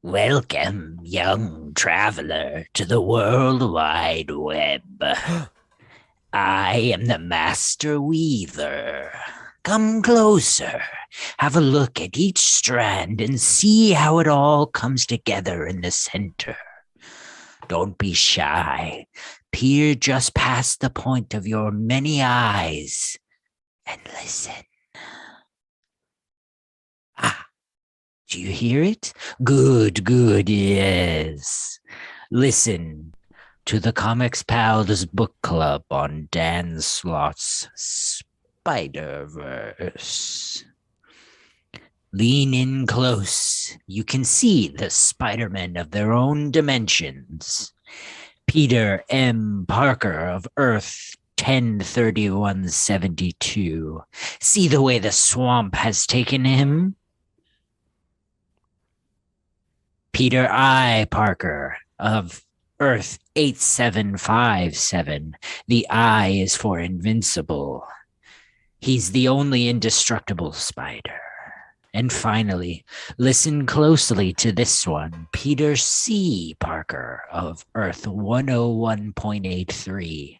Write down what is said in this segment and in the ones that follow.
Welcome, young traveler, to the World Wide Web. I am the Master Weaver. Come closer, have a look at each strand, and see how it all comes together in the center. Don't be shy. Peer just past the point of your many eyes and listen. Ah, do you hear it? Good, yes. Listen to the Comics Pals Book Club on Dan Slott's Spider-Verse. Lean in close. You can see the Spider-Men of their own dimensions. Peter M. Parker of Earth 103172. See the way the swamp has taken him? Peter I. Parker of Earth 8757. The I is for invincible. He's the only indestructible spider. And finally, listen closely to this one. Peter C. Parker of Earth 101.83.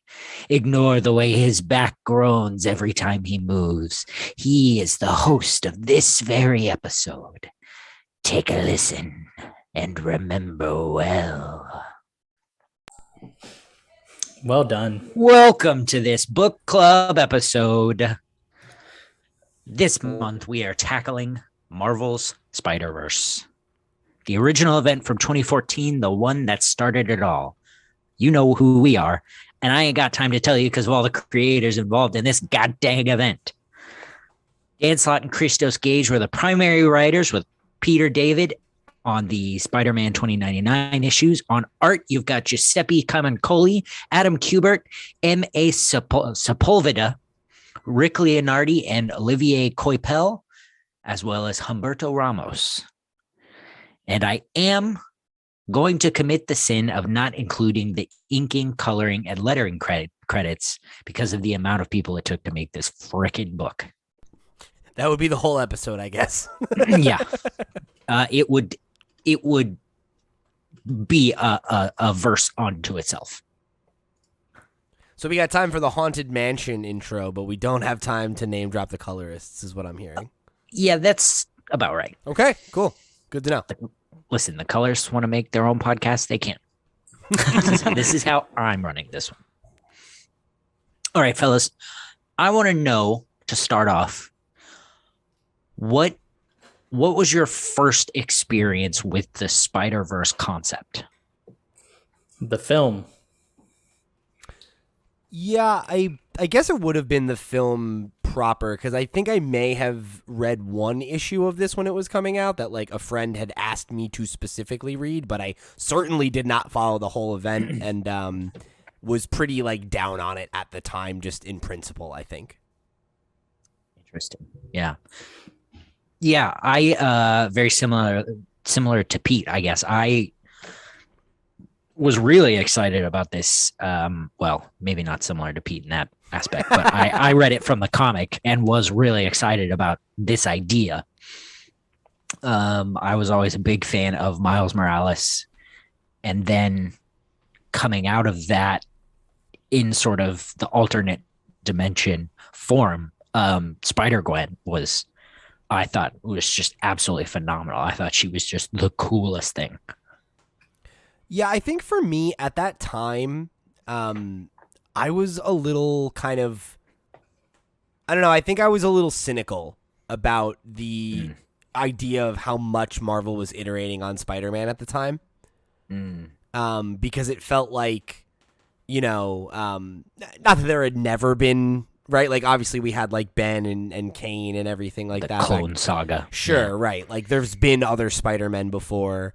Ignore the way his back groans every time he moves. He is the host of this very episode. Take a listen and remember well. Well done. Welcome to this book club episode. This month we are tackling Marvel's Spider-Verse. The original event from 2014, the one that started it all. You know who we are, and I ain't got time to tell you because of all the creators involved in this goddamn event. Dan Slott and Christos Gage were the primary writers, with Peter David on the Spider-Man 2099 issues. On art, you've got Giuseppe Camuncoli, Adam Kubert, M.A. Sepulveda, Rick Leonardi, and Olivier Coipel, as well as Humberto Ramos. And I am going to commit the sin of not including the inking, coloring, and lettering credits because of the amount of people it took to make this frickin' book. That would be the whole episode, I guess. Yeah. It would be a verse unto itself. So we got time for the Haunted Mansion intro, but we don't have time to name drop the colorists, is what I'm hearing. Yeah, that's about right. Okay, cool. Good to know. Listen, the colors want to make their own podcast. They can. This is how I'm running this one. All right, fellas. I want to know, to start off, what was your first experience with the Spider-Verse concept? The film. Yeah, I guess it would have been the film proper, because I think I may have read one issue of this when it was coming out that like a friend had asked me to specifically read, but I certainly did not follow the whole event and was pretty like down on it at the time, just in principle, I think. Interesting. Yeah. Yeah, I very similar to Pete, I guess. I was really excited about this. Well, maybe not similar to Pete in that aspect, but I read it from the comic and was really excited about this idea. I was always a big fan of Miles Morales, and then coming out of that in sort of the alternate dimension form, Spider-Gwen was, I thought, was just absolutely phenomenal. I thought she was just the coolest thing. Yeah, I think for me at that time, I was a little kind of, I don't know, I think I was a little cynical about the idea of how much Marvel was iterating on Spider-Man at the time. Because it felt like, you know, not that there had never been, right? Like, obviously we had like Ben and Kane and everything like that. The Clone Saga. Sure, Yeah. right. Like there's been other Spider-Men before,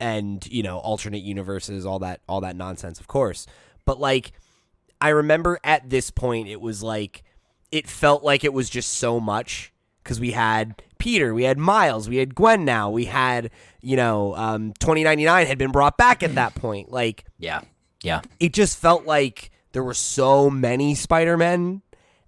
and, you know, alternate universes, all that nonsense, of course. But like, I remember at this point, it was like, it felt like it was just so much, because we had Peter, we had Miles, we had Gwen now, we had, you know, 2099 had been brought back at that point. Like, Yeah. it just felt like there were so many Spider-Men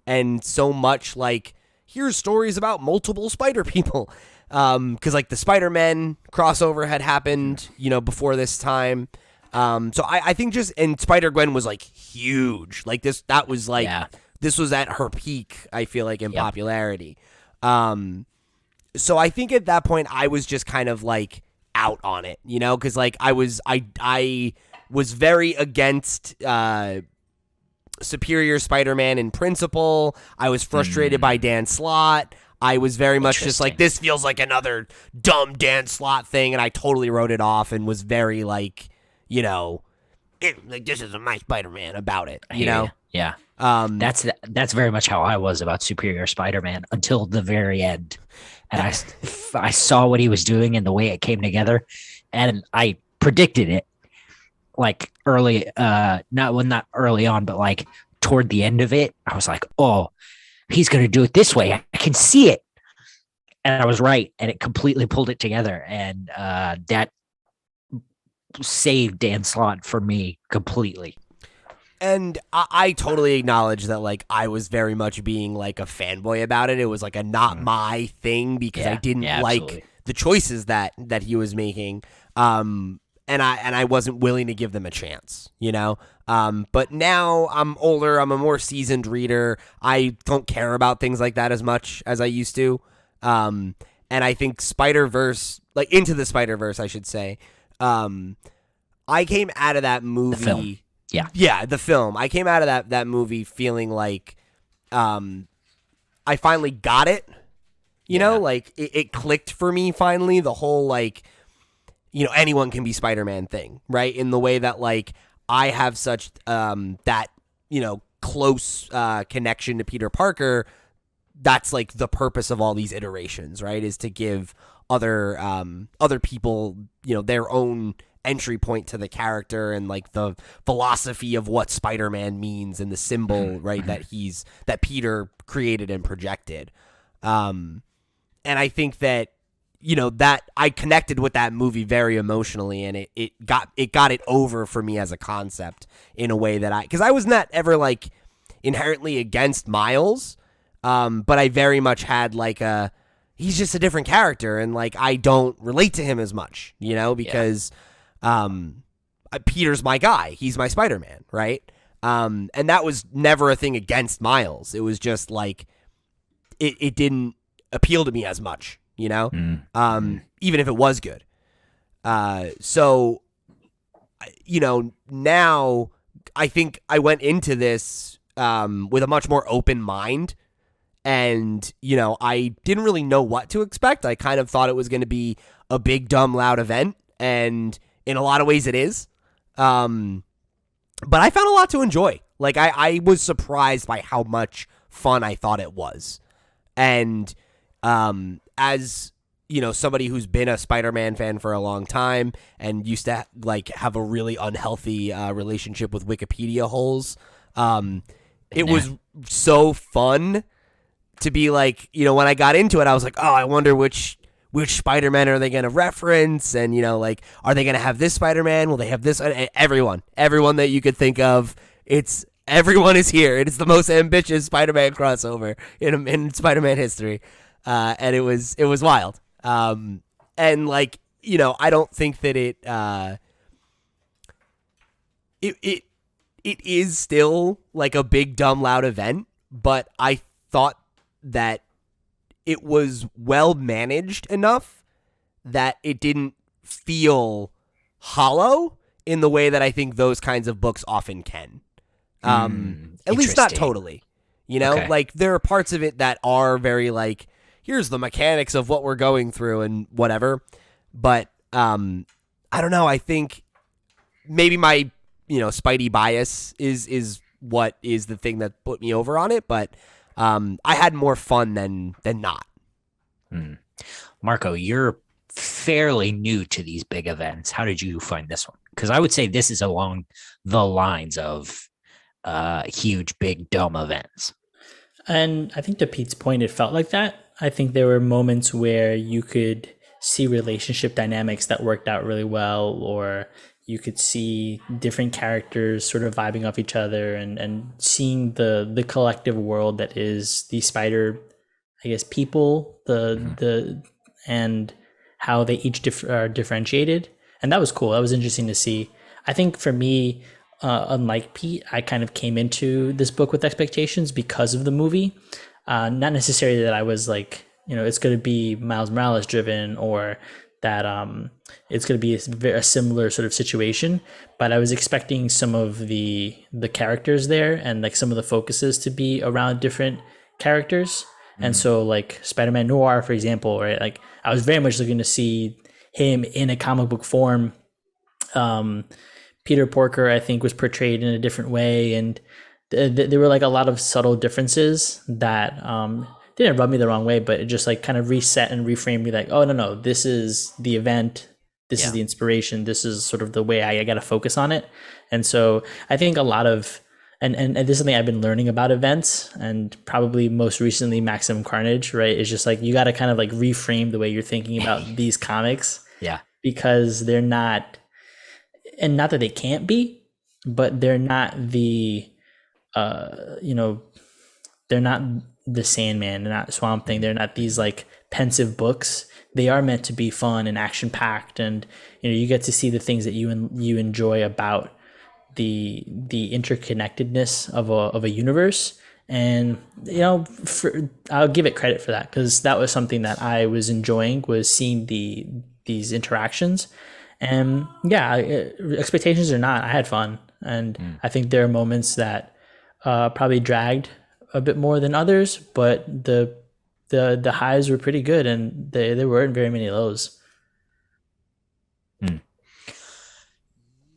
and so much like here's stories about multiple spider people. Because like the Spider-Man crossover had happened, before this time. So I think and Spider-Gwen was like huge. Like that was like, this was at her peak, I feel like, in popularity. So I think at that point I was just kind of like out on it, because like I was very against Superior Spider-Man in principle. I was frustrated by Dan Slott. I was very much just like, this feels like another dumb Dan Slott thing, and I totally wrote it off and was very like, like this isn't my Spider-Man about it, Yeah. That's very much how I was about Superior Spider-Man until the very end. And I saw what he was doing and the way it came together, and I predicted it like early, not early on, but like toward the end of it. I was like, oh, he's going to do it this way. I can see it. And I was right. And it completely pulled it together. And that saved Dan Slott for me completely. And I totally acknowledge that, like, I was very much being like a fanboy about it. It was like a not my thing because I didn't like the choices that he was making. And I wasn't willing to give them a chance, But now I'm older. I'm a more seasoned reader. I don't care about things like that as much as I used to. And I think Spider-Verse, like Into the Spider-Verse, I should say. I came out of that movie. The film. Yeah, the film. I came out of that movie feeling like I finally got it. Like it clicked for me finally, the whole like, anyone can be Spider-Man thing, right? In the way that like I have such that, close connection to Peter Parker. That's like the purpose of all these iterations, right? Is to give other people, their own entry point to the character and like the philosophy of what Spider-Man means and the symbol, right, that Peter created and projected. And I think that, that I connected with that movie very emotionally, and it got it over for me as a concept in a way that because I was not ever like inherently against Miles, but I very much had like he's just a different character, and like I don't relate to him as much, because Peter's my guy. He's my Spider-Man, right? And that was never a thing against Miles. It was just like it didn't appeal to me as much, even if it was good. So, now I think I went into this with a much more open mind. And, I didn't really know what to expect. I kind of thought it was going to be a big, dumb, loud event. And in a lot of ways it is. But I found a lot to enjoy. Like, I was surprised by how much fun I thought it was. And as, somebody who's been a Spider-Man fan for a long time and used to, like, have a really unhealthy relationship with Wikipedia holes, it was so fun to be like, when I got into it, I was like, oh, I wonder which Spider-Man are they going to reference? And, like, are they going to have this Spider-Man? Will they have this? Everyone that you could think of, everyone is here. It is the most ambitious Spider-Man crossover in Spider-Man history. And it was wild. And like, I don't think that it is still like a big, dumb, loud event, but I thought that it was well managed enough that it didn't feel hollow in the way that I think those kinds of books often can. At least not totally. Okay. Like there are parts of it that are very like, here's the mechanics of what we're going through and whatever. But I don't know. I think maybe my Spidey bias is what is the thing that put me over on it. But I had more fun than not. Marco, you're fairly new to these big events. How did you find this one? Because I would say this is along the lines of huge, big, dumb events. And I think to Pete's point, it felt like that. I think there were moments where you could see relationship dynamics that worked out really well, or you could see different characters sort of vibing off each other and seeing the collective world that is the Spider I guess people, the and how they each are differentiated, and that was cool. That was interesting to see. I think for me, unlike Pete, I kind of came into this book with expectations because of the movie. Not necessarily that I was like, it's going to be Miles Morales driven, or that it's going to be a similar sort of situation, but I was expecting some of the characters there and like some of the focuses to be around different characters. And so like Spider-Man Noir, for example, right? Like I was very much looking to see him in a comic book form. Peter Porker, I think, was portrayed in a different way, and there were like a lot of subtle differences that didn't rub me the wrong way, but it just like kind of reset and reframed me like, oh no, this is the event, this is the inspiration, this is sort of the way I got to focus on it. And so I think a lot of and this is something I've been learning about events, and probably most recently Maximum Carnage, right? Is just like you got to kind of like reframe the way you're thinking about these comics. Yeah. Because they're not, and not that they can't be, but they're not the they're not the Sandman, they're not Swamp Thing, they're not these like pensive books. They are meant to be fun and action packed, and you get to see the things that you enjoy about the interconnectedness of a universe. And I'll give it credit for that, because that was something that I was enjoying, was seeing these interactions. And expectations or not, I had fun, and I think there are moments that probably dragged a bit more than others, but the highs were pretty good, and there weren't very many lows.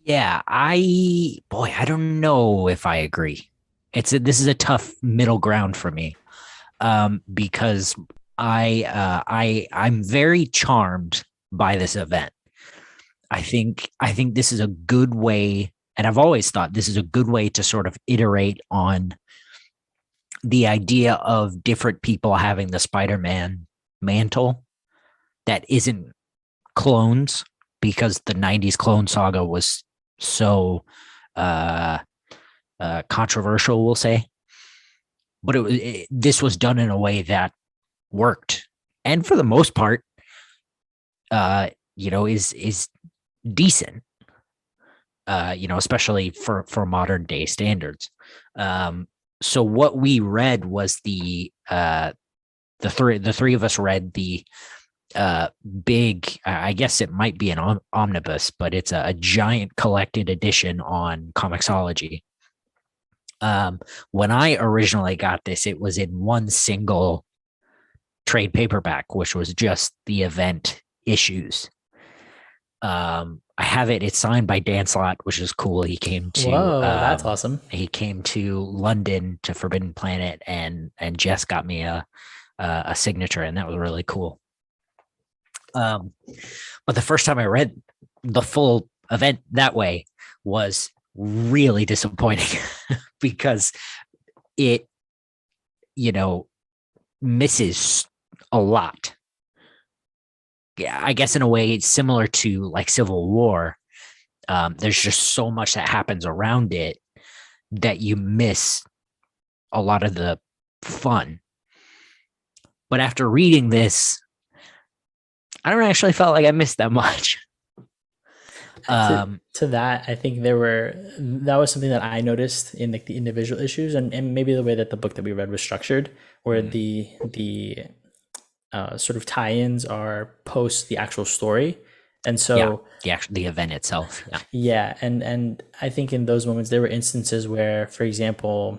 Yeah, I don't know if I agree. This is a tough middle ground for me, because I'm very charmed by this event. I think this is a good way, and I've always thought this is a good way to sort of iterate on the idea of different people having the Spider-Man mantle that isn't clones, because the 90s clone saga was so controversial, we'll say. But this was done in a way that worked, and for the most part, is decent. Especially for modern day standards. So what we read was the three of us read the big, I guess it might be an omnibus, but it's a giant collected edition on Comixology. When I originally got this, it was in one single trade paperback, which was just the event issues. I have it. It's signed by Dan Slott, which is cool. He came to that's awesome. He came to London to Forbidden Planet, and Jess got me a signature, and that was really cool. But the first time I read the full event that way was really disappointing because it, misses a lot. Yeah, I guess in a way it's similar to like Civil War. There's just so much that happens around it that you miss a lot of the fun. But after reading this, I don't actually felt like I missed that much. To that, I think that was something that I noticed in like the individual issues, and maybe the way that the book that we read was structured, where the sort of tie-ins are post the actual story. And so the event itself. And I think in those moments there were instances where, for example,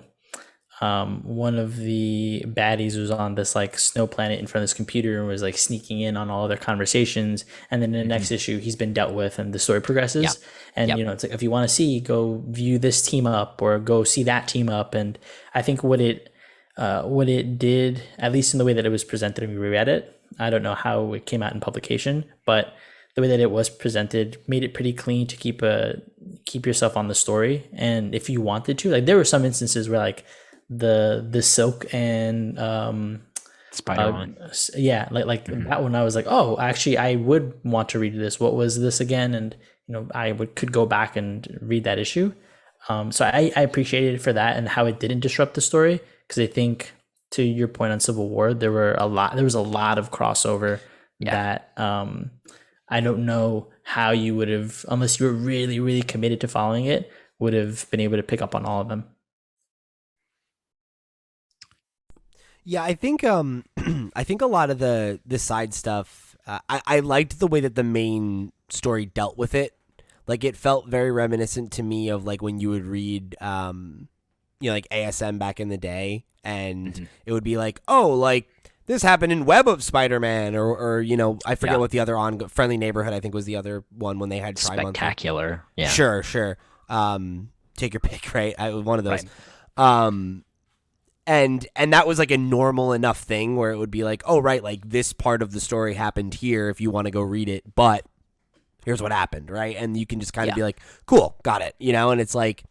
one of the baddies was on this like snow planet in front of this computer and was like sneaking in on all of their conversations, and then in the next issue he's been dealt with and the story progresses. And it's like, if you want to see, go view this team up or go see that team up. And I think what it did, at least in the way that it was presented and we reread it, I don't know how it came out in publication, but the way that it was presented made it pretty clean to keep yourself on the story. And if you wanted to, like, there were some instances where like the Silk and Spider-Man, that one, I was like, oh, actually I would want to read this. What was this again? And I could go back and read that issue. So I appreciated it for that and how it didn't disrupt the story, because I think to your point on Civil War, there was a lot of crossover that I don't know how you would have, unless you were really, really committed to following it, would have been able to pick up on all of them. Yeah, I think I think a lot of the side stuff, I liked the way that the main story dealt with it. Like, it felt very reminiscent to me of like when you would read like ASM back in the day, and it would be like, oh, like this happened in Web of Spider-Man, or I forget what the other Friendly Neighborhood, I think, was the other one when they had Tri-Monthly. Spectacular. Yeah. Sure. Take your pick, right? One of those. Right. And that was like a normal enough thing where it would be like, oh, right, like this part of the story happened here if you want to go read it, but here's what happened, right? And you can just kind of be like, cool, got it, and it's like,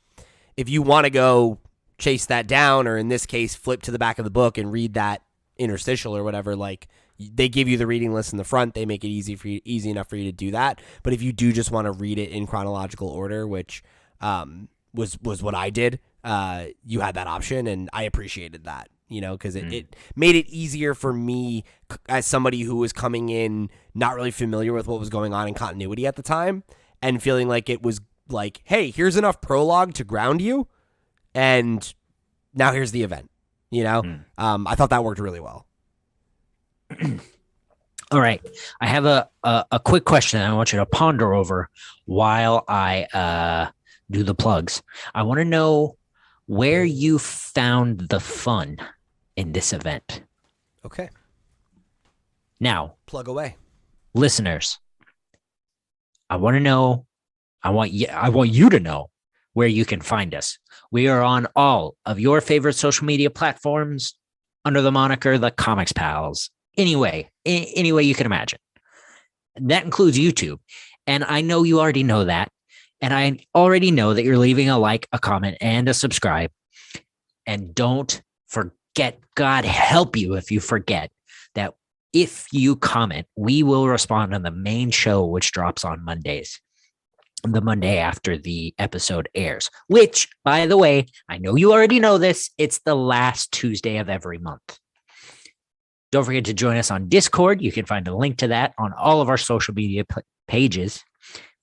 if you want to go chase that down, or in this case, flip to the back of the book and read that interstitial or whatever, like, they give you the reading list in the front, they make it easy enough for you to do that. But if you do just want to read it in chronological order, which was what I did, you had that option, and I appreciated that, because it made it easier for me as somebody who was coming in not really familiar with what was going on in continuity at the time, and feeling like it was like, hey, here's enough prologue to ground you, and now here's the event. I thought that worked really well. All right, I have a quick question that I want you to ponder over while I do the plugs. I want to know where you found the fun in this event. Okay. Now, plug away. Listeners, I want you to know where you can find us. We are on all of your favorite social media platforms under the moniker The Comics Pals. Any way you can imagine. That includes YouTube. And I know you already know that. And I already know that you're leaving a like, a comment, and a subscribe. And don't forget, God help you if you forget, that if you comment, we will respond on the main show, which drops on Mondays, the Monday after the episode airs, which, by the way, I know you already know this, it's the last Tuesday of every month. Don't forget to join us on Discord. You can find a link to that on all of our social media pages.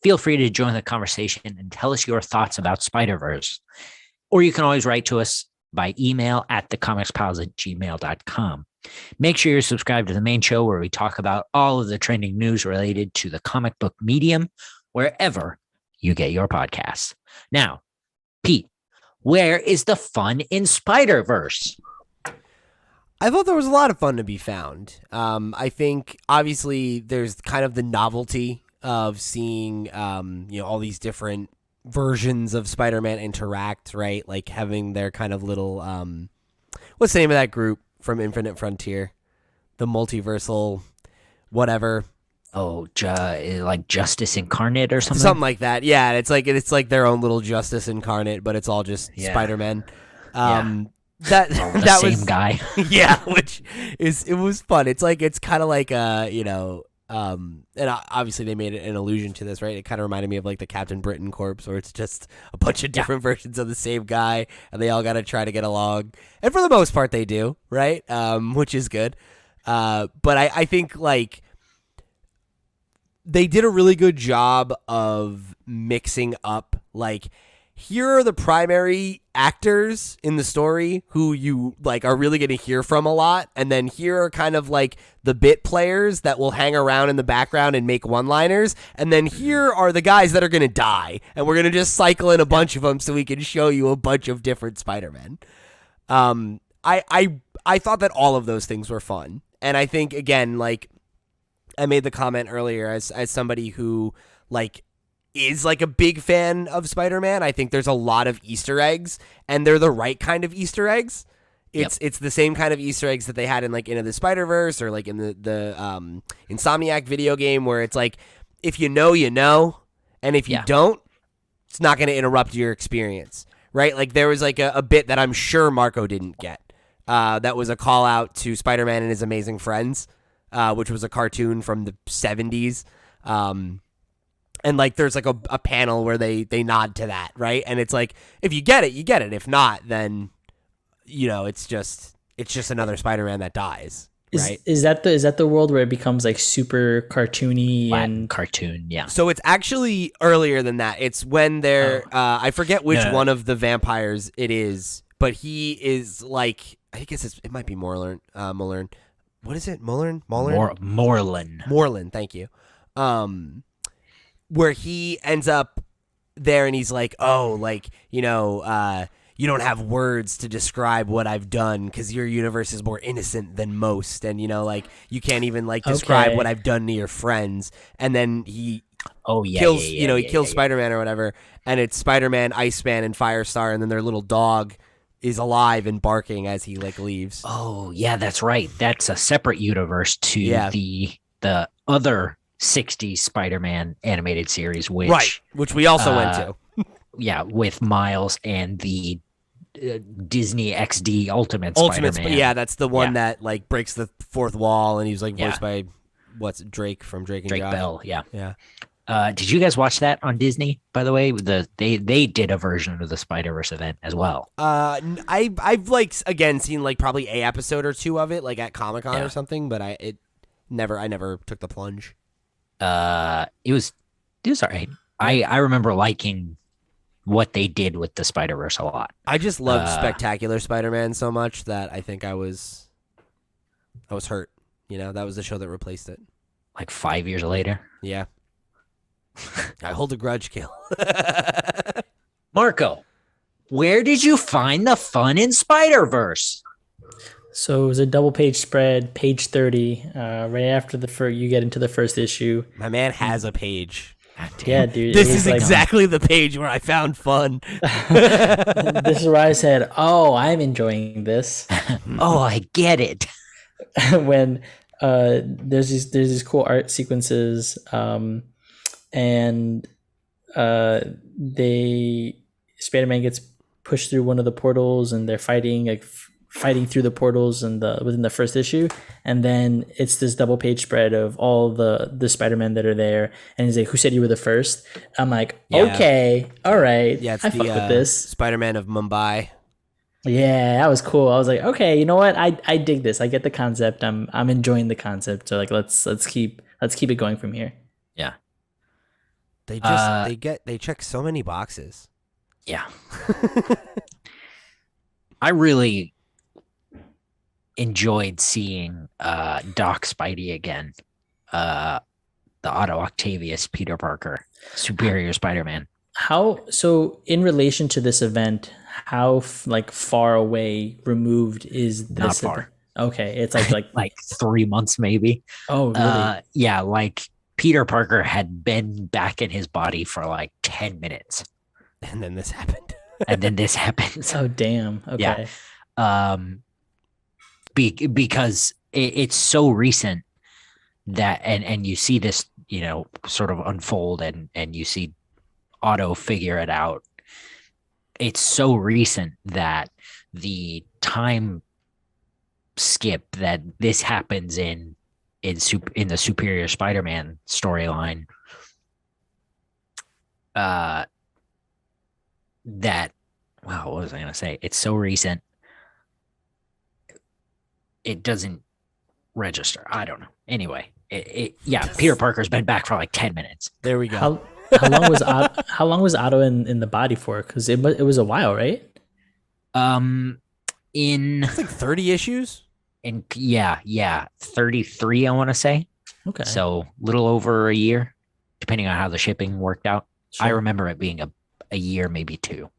Feel free to join the conversation and tell us your thoughts about Spider-Verse. Or you can always write to us by email at thecomicspals@gmail.com. Make sure you're subscribed to the main show, where we talk about all of the trending news related to the comic book medium, wherever you get your podcasts. Now, Pete, where is the fun in Spider-Verse? I thought there was a lot of fun to be found. I think, obviously, there's kind of the novelty of seeing, all these different versions of Spider-Man interact, right? Like having their kind of little, what's the name of that group from Infinite Frontier? The multiversal, whatever. Oh, like Justice Incarnate or something? Something like that. Yeah, it's like their own little Justice Incarnate, but it's all just Spider-Man. That same was guy. Yeah, it was fun. It's kind of like and obviously they made an allusion to this, right? It kind of reminded me of like the Captain Britain Corps, where it's just a bunch of different versions of the same guy, and they all got to try to get along. And for the most part, they do, right? Which is good. But I think like they did a really good job of mixing up, like, here are the primary actors in the story who you like are really going to hear from a lot, and then here are kind of like the bit players that will hang around in the background and make one-liners, and then here are the guys that are going to die, and we're going to just cycle in a bunch of them so we can show you a bunch of different Spider-Men. I thought that all of those things were fun, and I think, again, like I made the comment earlier, as somebody who like is like a big fan of Spider-Man, I think there's a lot of Easter eggs, and they're the right kind of Easter eggs. It's the same kind of Easter eggs that they had in like Into the Spider-Verse, or like in the Insomniac video game, where it's like, if you know, you know, and if you don't, it's not going to interrupt your experience, right? Like there was like a bit that I'm sure Marco didn't get. That was a call out to Spider-Man and His Amazing Friends, which was a cartoon from the 70s. And like there's like a panel where they nod to that, right? And it's like, if you get it, you get it. If not, then it's just it's just another Spider-Man that dies, right? Is that the world where it becomes like super cartoony Latin and cartoon, yeah. So it's actually earlier than that. It's when they're I forget which No. one of the vampires it is, but he is like, I guess it might be Moreland. What is it? Moreland? Moreland. Thank you. Where he ends up there and he's like, oh, like, you don't have words to describe what I've done because your universe is more innocent than most, and like you can't even like describe what I've done to your friends. And then he kills he kills Spider-Man or whatever, and it's Spider-Man, Iceman, and Firestar, and then their little dog is alive and barking as he like leaves. Oh yeah, that's right. That's a separate universe to the other 60s Spider-Man animated series, which we also went to. Yeah, with Miles and the Disney XD Ultimate Spider-Man. Yeah, that's the one that like breaks the fourth wall, and he was like voiced by Drake from Drake and Josh. Bell. Yeah. Yeah. Did you guys watch that on Disney? By the way, they did a version of the Spider-Verse event as well. I've like again seen like probably a episode or two of it, like at Comic-Con or something, but I never took the plunge. It was all right. I remember liking what they did with the Spider-Verse a lot. I just loved Spectacular Spider-Man so much that I think I was hurt. That was the show that replaced it. Like 5 years later. Yeah. I hold a grudge, Cale. Marco, where did you find the fun in Spider-Verse? So it was a double page spread, page 30, right after you get into the first issue. My man has a page. Yeah, dude. This is exactly the page where I found fun. This is where I said, "Oh, I'm enjoying this." Oh, I get it. When there's these cool art sequences, and Spider-Man gets pushed through one of the portals, and they're fighting through the portals within the first issue, and then it's this double page spread of all the Spider-Man that are there, and he's like, "Who said you were the first?" I'm like, "Okay, all right, yeah, it's I fuck with this." Spider-Man of Mumbai. Yeah, that was cool. I was like, "Okay, you know what? I dig this. I get the concept. I'm enjoying the concept. So like, let's keep it going from here." Yeah, they check so many boxes. Yeah, I really enjoyed seeing Doc Spidey again, the Otto Octavius Peter Parker Superior Spider-Man. So in relation to this event, how far away removed is this? Not far. Okay, it's like 3 months maybe. Oh really? Yeah, like Peter Parker had been back in his body for like 10 minutes, and then this happened. Oh damn. Okay. Yeah. Because it's so recent that and you see this sort of unfold and you see Otto figure it out. It's so recent that the time skip that this happens in the Superior Spider-Man storyline what was I gonna say? It's so recent it doesn't register. I don't know. Anyway, Peter Parker's been back for like 10 minutes. There we go. How long was Otto in the body for? Because it was a while, right? It's like 30 issues. 33. I want to say. Okay. So little over a year, depending on how the shipping worked out. Sure. I remember it being a year, maybe 2.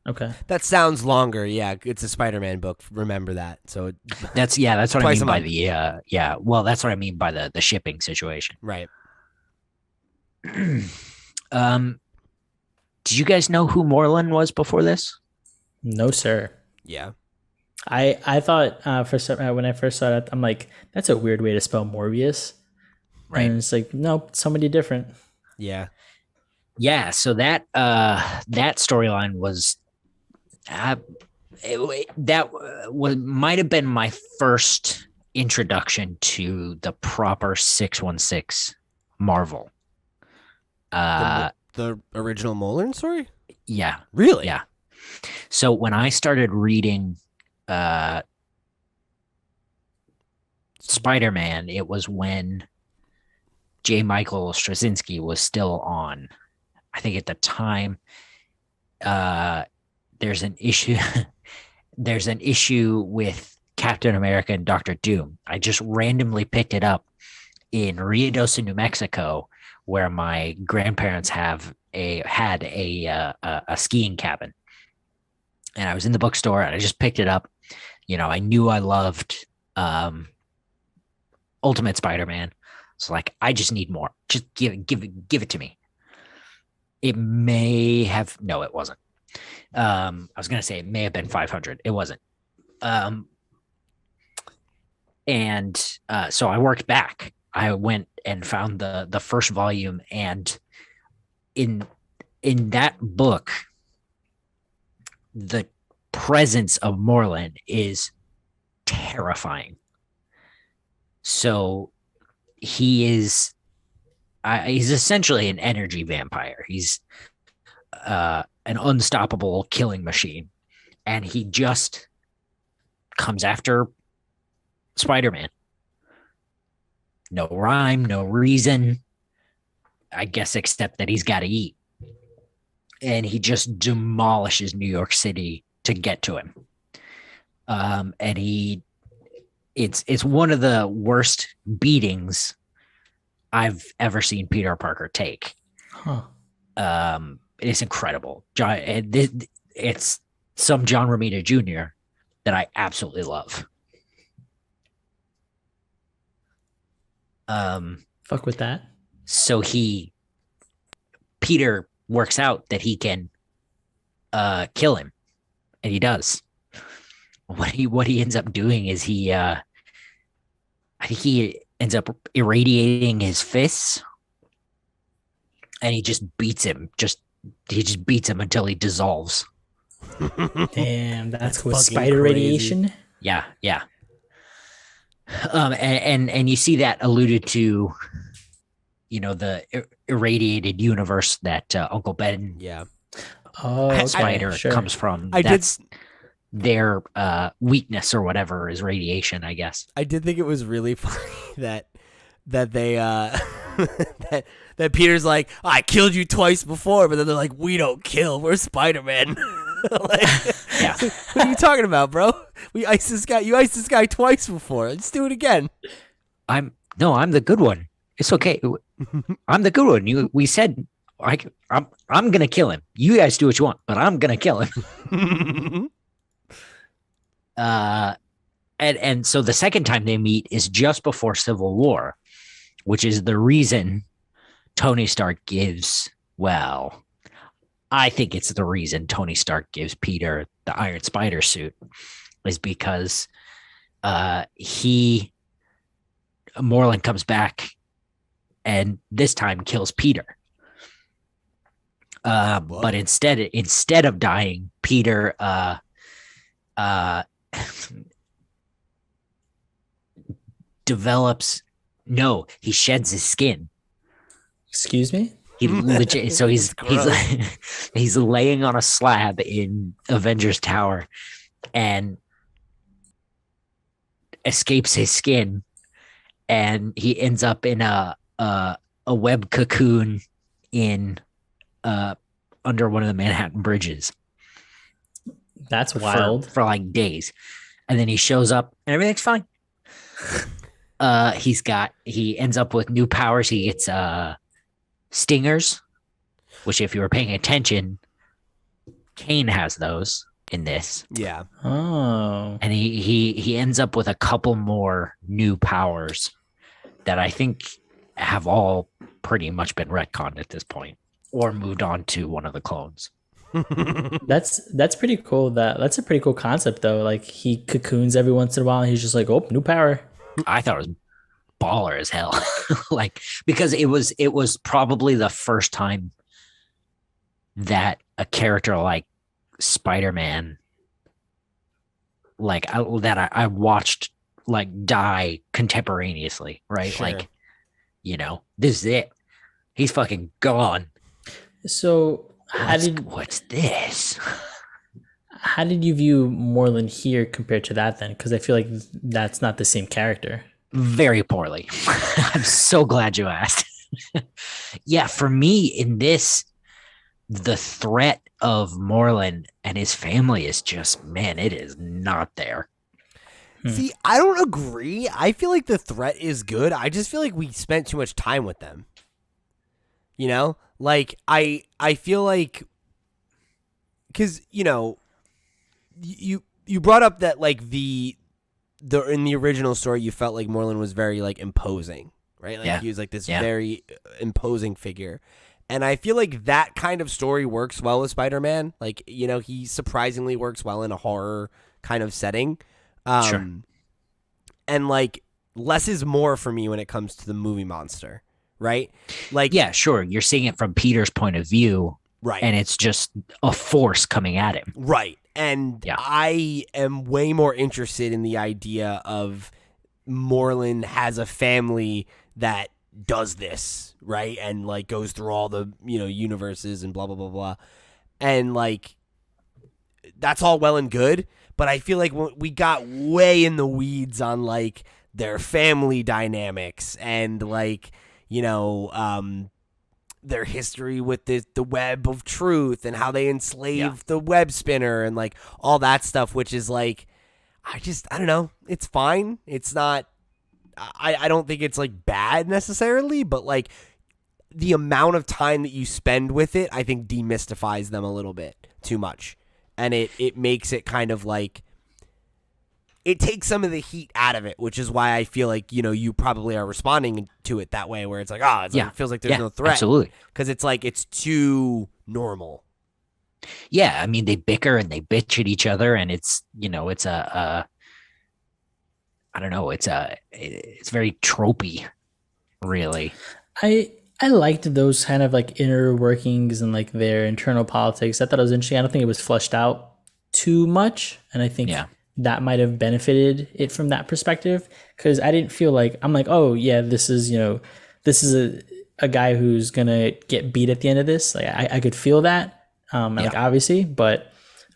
Okay. That sounds longer. Yeah, it's a Spider-Man book. Remember that. So that's what I mean by well, that's what I mean by the shipping situation. Right. Did you guys know who Moreland was before this? No, sir. Yeah. I thought when I first saw it, I'm like, that's a weird way to spell Morbius. Right. And it's like, nope, somebody different. Yeah. Yeah. So that storyline was might have been my first introduction to the proper 616 Marvel. The original Moreland story? Yeah. Really? Yeah. So when I started reading Spider-Man, it was when J. Michael Straczynski was still on. I think at the time, there's an issue. There's an issue with Captain America and Doctor Doom. I just randomly picked it up in Ruidoso, New Mexico, where my grandparents had a skiing cabin, and I was in the bookstore and I just picked it up. I knew I loved Ultimate Spider-Man, so like I just need more. Just give it to me. It may have no, it wasn't. I was gonna say it may have been 500. It wasn't. And so I worked back. I went and found the first volume, and in that book, the presence of Moreland is terrifying. So he's essentially an energy vampire. He's an unstoppable killing machine, and he just comes after Spider-Man. No rhyme, no reason, I guess, except that he's got to eat. And he just demolishes New York City to get to him. And it's one of the worst beatings I've ever seen Peter Parker take. Huh. It's incredible. It's some John Romita Jr. that I absolutely love. Fuck with that. So Peter works out that he can kill him, and he does. What he ends up doing is I think he ends up irradiating his fists, and he just beats him. He just beats him until he dissolves. Damn, that's with fucking spider crazy. radiation. Yeah. And you see that alluded to, the irradiated universe that Uncle Ben Yeah. Oh, okay, Spider sure. comes from. I did- That's their weakness or whatever is radiation, I guess. I did think it was really funny that they that Peter's like, I killed you twice before, but then they're like, we don't kill, we're Spider-Man. Yeah. What are you talking about, bro? You iced this guy twice before. Let's do it again. I'm the good one. It's okay. I'm the good one. We said I'm gonna kill him. You guys do what you want, but I'm gonna kill him. And so the second time they meet is just before Civil War, which is the reason Tony Stark gives, well, I think it's the reason Tony Stark gives Peter the Iron Spider suit, is because Moreland comes back and this time kills Peter. But instead of dying, Peter he sheds his skin. Excuse me? He legit, so he's That's he's laying on a slab in Avengers Tower and escapes his skin, and he ends up in a web cocoon in under one of the Manhattan bridges. That's wild. For like days, and then he shows up and everything's fine. He ends up with new powers. He gets stingers, which, if you were paying attention, Kane has those in this. Yeah. Oh. And he ends up with a couple more new powers that I think have all pretty much been retconned at this point, or moved on to one of the clones. That's pretty cool. That's a pretty cool concept though. Like, he cocoons every once in a while and he's just like, oh, new power. I thought it was baller as hell. Like, because it was probably the first time that a character like Spider-Man, like I watched like die contemporaneously, right? Sure. Like, this is it. He's fucking gone. So What's this? how did you view Moreland here compared to that then? Because I feel like that's not the same character. Very poorly. I'm so glad you asked. Yeah, for me in this, the threat of Moreland and his family is just, man, it is not there. See, I don't agree. I feel like the threat is good. I just feel like we spent too much time with them. You know? Like I feel like cuz you brought up that like the in the original story you felt like Moreland was very like imposing, right? Like he was like this very imposing figure. And I feel like that kind of story works well with Spider-Man. Like, he surprisingly works well in a horror kind of setting. Sure. And like less is more for me when it comes to the movie monster, right? Like, yeah, sure. You're seeing it from Peter's point of view, right? And it's just a force coming at him, right? And I am way more interested in the idea of Moreland has a family that does this, right? And like goes through all the universes and blah blah blah blah, and like that's all well and good. But I feel like we got way in the weeds on like their family dynamics and like their history with the web of truth and how they enslaved the web spinner and like all that stuff, which is like I don't know. It's fine. It's not. I don't think it's like bad necessarily, but like the amount of time that you spend with it, I think demystifies them a little bit too much. And it makes it kind of like it takes some of the heat out of it, which is why I feel like you probably are responding to it that way, where it's like it feels like there's no threat, absolutely, because it's like it's too normal. Yeah, I mean they bicker and they bitch at each other, and it's it's a I don't know, it's very tropey, really. I liked those kind of like inner workings and like their internal politics. I thought it was interesting. I don't think it was fleshed out too much, and I think that might have benefited it from that perspective, because I didn't feel like I'm like, oh yeah, this is a guy who's gonna get beat at the end of this. Like I could feel that, like obviously, but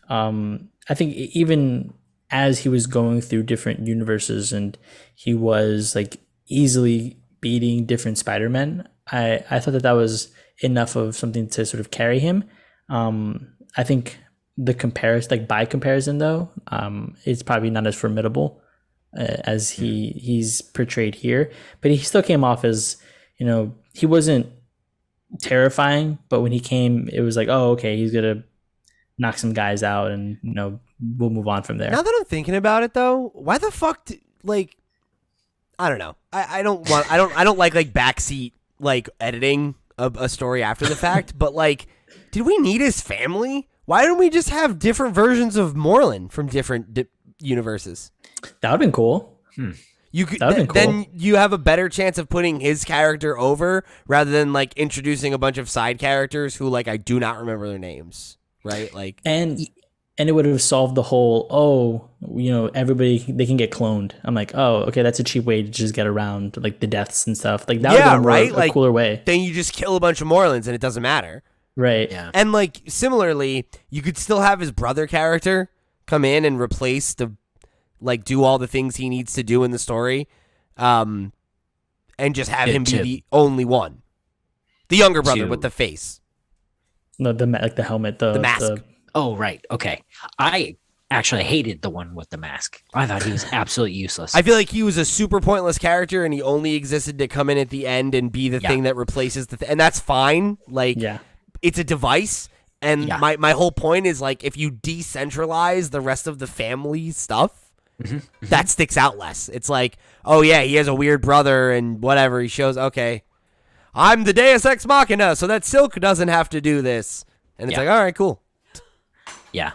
I think even as he was going through different universes and he was like easily beating different Spider-Men, I thought that was enough of something to sort of carry him. I think by comparison though, it's probably not as formidable as he's portrayed here, but he still came off as, he wasn't terrifying, but when he came, it was like, oh, okay, he's gonna knock some guys out and we'll move on from there. Now that I'm thinking about it though, why the fuck like I don't know. I don't like backseat like editing a story after the fact, but like did we need his family? Why don't we just have different versions of Moreland from different universes? That would have been cool. You could then you have a better chance of putting his character over rather than like introducing a bunch of side characters who like I do not remember their names, right? Like and it would have solved the whole everybody, they can get cloned. I'm like, oh, okay, that's a cheap way to just get around like the deaths and stuff. Like that would have been a cooler way. Then you just kill a bunch of Morelands and it doesn't matter. Right. Yeah. And like similarly, you could still have his brother character come in and replace do all the things he needs to do in the story, and just have him be the only one, the younger brother with the face, no, the helmet, the mask. Oh right, okay. I actually hated the one with the mask. I thought he was absolutely useless. I feel like he was a super pointless character, and he only existed to come in at the end and be the thing that replaces and that's fine. Like, it's a device, and my whole point is like if you decentralize the rest of the family stuff. That sticks out less. It's like, oh yeah, he has a weird brother and whatever. He shows, okay, I'm the Deus Ex Machina, so that Silk doesn't have to do this. And it's like, all right, cool. Yeah.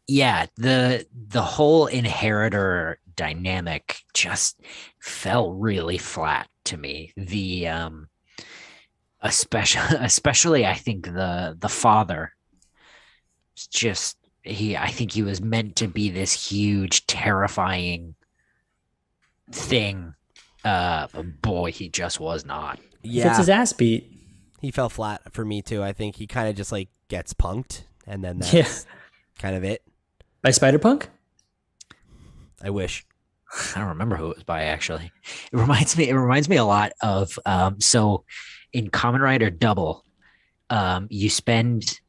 The whole inheritor dynamic just fell really flat to me. The especially I think the father just. I think he was meant to be this huge, terrifying thing. Boy, he just was not. Yeah. He gets his ass beat. He fell flat for me, too. I think he kind of just, like, gets punked, and then that's kind of it. By Spider-Punk? I wish. I don't remember who it was by actually. It reminds me a lot of so in Kamen Rider Double, you spend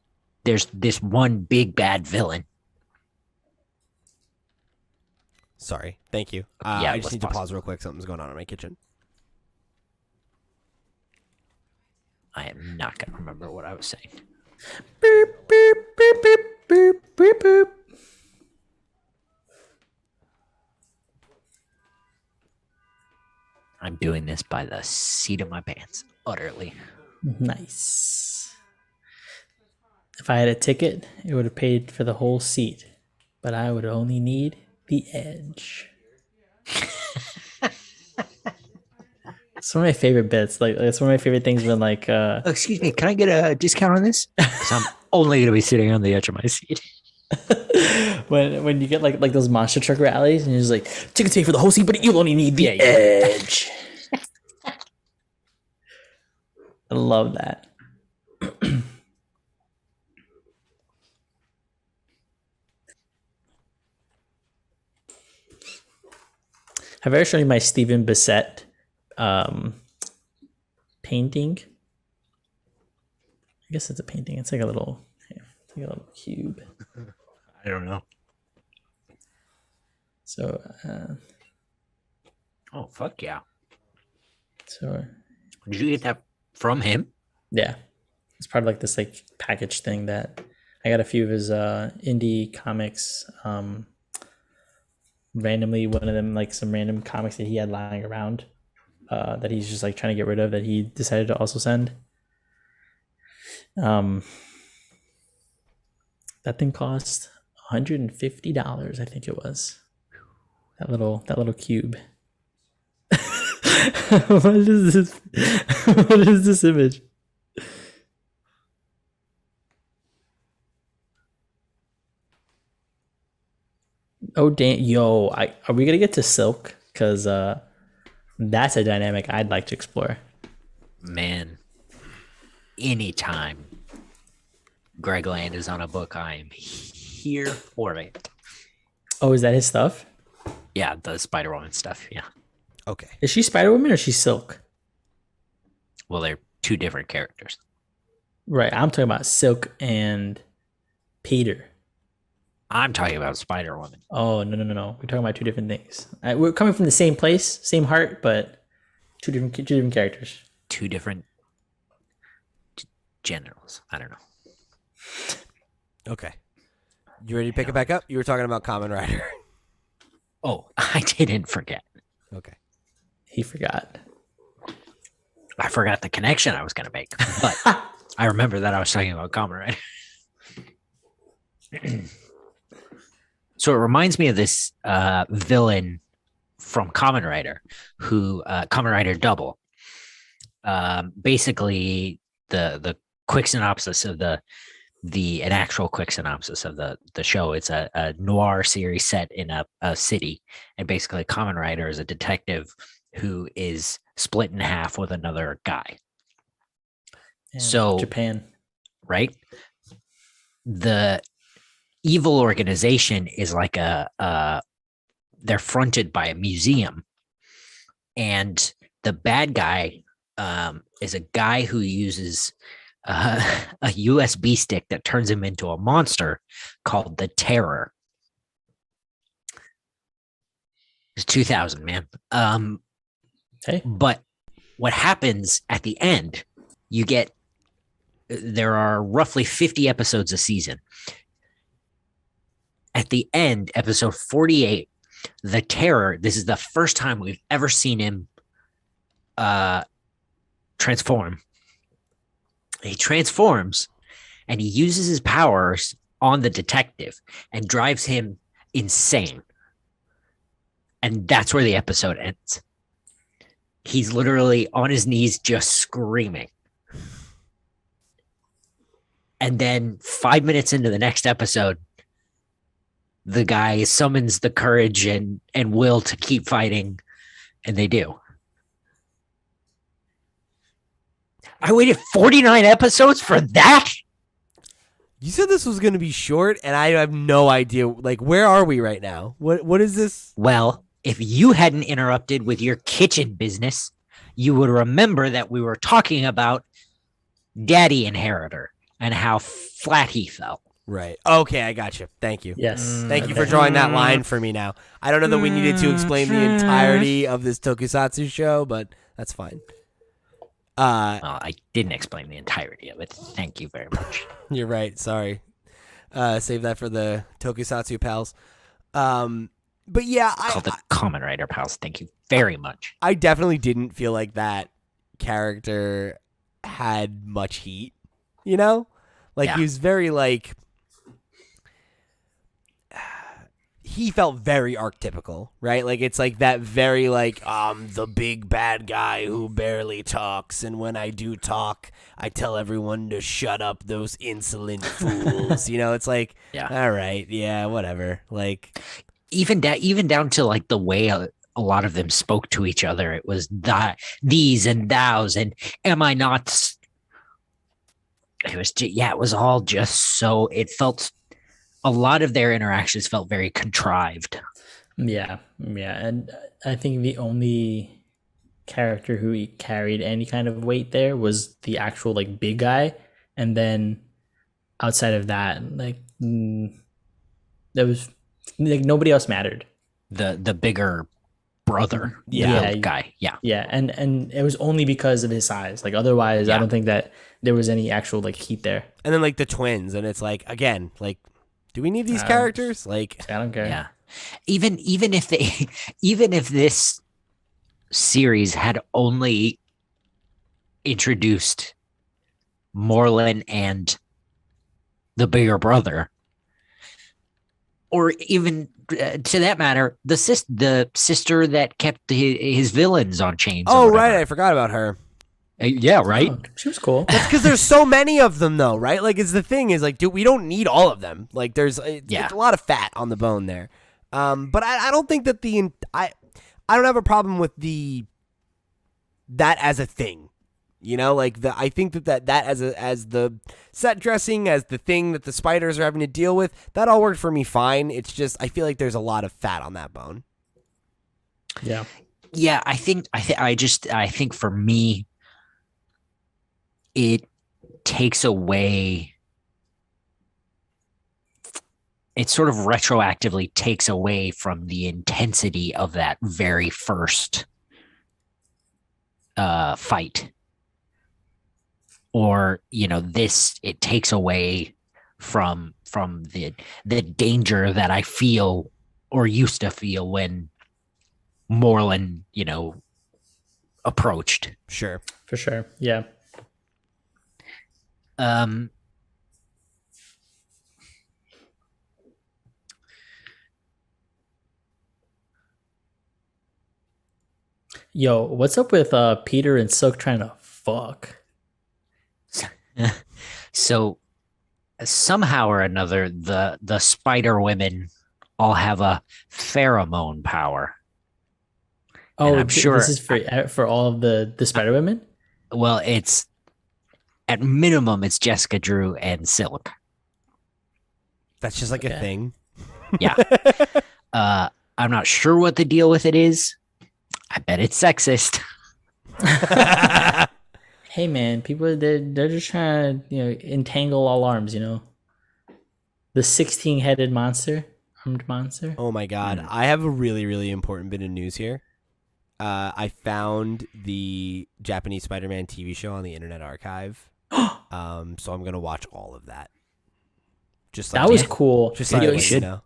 there's this one big bad villain. Sorry. Thank you. Yeah, I just let's need to pause. pause real quick. Something's going on in my kitchen. I am not gonna remember what I was saying. Boop, boop, boop, boop, boop, boop, boop. I'm doing this by the seat of my pants, utterly. Nice. If I had a ticket, it would have paid for the whole seat, but I would only need the edge. It's one of my favorite bits. Like it's one of my favorite things when like Oh, excuse me, can I get a discount on this? Because I'm only gonna be sitting on the edge of my seat. when you get like those monster truck rallies and you're just like tickets pay for the whole seat, but you only need the edge. I love that. Have I ever shown you my Stephen Bissett painting? I guess it's a painting. It's like a little cube. I don't know. So, Oh fuck yeah! so Did you get that from him? yeah, it's part of like this like package thing that I got a few of his indie comics. Randomly, one of them like some random comics that he had lying around that he's just like trying to get rid of that he decided to also send. That thing cost $150, I think it was. That little cube. What is this? What is this image? Oh damn! Yo, are we gonna get to Silk? Because that's a dynamic I'd like to explore. Man, anytime Greg Land is on a book, I am here for it. Oh, is that his stuff? Yeah, the Spider-Woman stuff. Yeah. Okay. Is she Spider-Woman or is she Silk? Well, they're two different characters. Right, I'm talking about Silk and Peter. I'm talking about Spider-Woman. Oh no. We're talking about two different things. We're coming from the same place, same heart, but two different characters. Two different generals. I don't know. Okay. You ready to pick it back up? You were talking about Kamen Rider. Oh, I didn't forget. Okay. He forgot. I forgot the connection I was going to make, but I remember that I was talking about Kamen Rider. So it reminds me of this villain from Kamen Rider, who Kamen Rider Double. Basically, the quick synopsis of an actual quick synopsis of the show. It's a noir series set in a city, and basically Kamen Rider is a detective who is split in half with another guy. Yeah, So Japan, right? The evil organization is like they're fronted by a museum, and the bad guy is a guy who uses a USB stick that turns him into a monster called the Terror. It's 2000, man. hey, But what happens at the end, there are roughly 50 episodes a season. At the end, episode 48, the Terror, this is the first time we've ever seen him transform. He transforms and he uses his powers on the detective and drives him insane. And that's where the episode ends. He's literally on his knees just screaming. And then 5 minutes into the next episode, the guy summons the courage and will to keep fighting, and they do. I waited 49 episodes for that? You said this was going to be short, and I have no idea. Like, where are we right now? What is this? Well, if you hadn't interrupted with your kitchen business, you would remember that we were talking about Daddy Inheritor and how flat he fell. Right. Okay, I got you. Thank you. Yes. Thank you Okay. for drawing that line for me now. I don't know that we needed to explain the entirety of this tokusatsu show, but that's fine. Well, I didn't explain the entirety of it. Thank you very much. You're right. Sorry. Save that for the tokusatsu pals. But yeah, Called the Common Rider pals. Thank you very much. I definitely didn't feel like that character had much heat, you know? Like, Yeah. he was very, like... He felt very archetypical, right? Like, it's like that very, like, the big bad guy who barely talks, and when I do talk, I tell everyone to shut up, those insolent fools. You know, it's like, all right, yeah, whatever. Like... Even down to like the way a lot of them spoke to each other. It was these and thous and am I not? It was it was all just so. It felt a lot of their interactions felt very contrived. Yeah, and I think the only character who carried any kind of weight there was the actual like big guy, and then outside of that, like there was. Like nobody else mattered. The bigger brother, guy, yeah, and it was only because of his size. Like otherwise, I don't think that there was any actual like heat there. And then like the twins, and it's like again, like, do we need these characters? Like, I don't care. Yeah, even if this series had only introduced Moreland and the bigger brother. Or even to that matter, the sister that kept his villains on chains. Oh, right. I forgot about her. Yeah, right. Oh, she was cool. That's because there's so many of them, though, right? Like, it's the thing is, like, dude, we don't need all of them. Like, it's a lot of fat on the bone there. But I don't think that I don't have a problem with that as a thing. You know, like I think that as the set dressing, as the thing that the spiders are having to deal with, that all worked for me fine. It's just I feel like there's a lot of fat on that bone. Yeah. Yeah, I think for me, it takes away. It sort of retroactively takes away from the intensity of that very first fight. Or, you know, it takes away from the danger that I feel or used to feel when Moreland, you know, approached. Sure. For sure. Yeah. Yo, what's up with Peter and Silk trying to fuck? So somehow or another, the spider women all have a pheromone power. Oh, and I'm sure this is for all of the spider women. Well, it's at minimum it's Jessica Drew and Silk. That's just like a thing. Yeah. I'm not sure what the deal with it is. I bet it's sexist. Hey man, people they're just trying to, you know, entangle all arms, you know. The 16-headed armed monster. Oh my god. I have a really, really important bit of news here. I found the Japanese Spider-Man TV show on the Internet Archive. So I'm gonna watch all of that. Just like that was cool. Just like you should. know.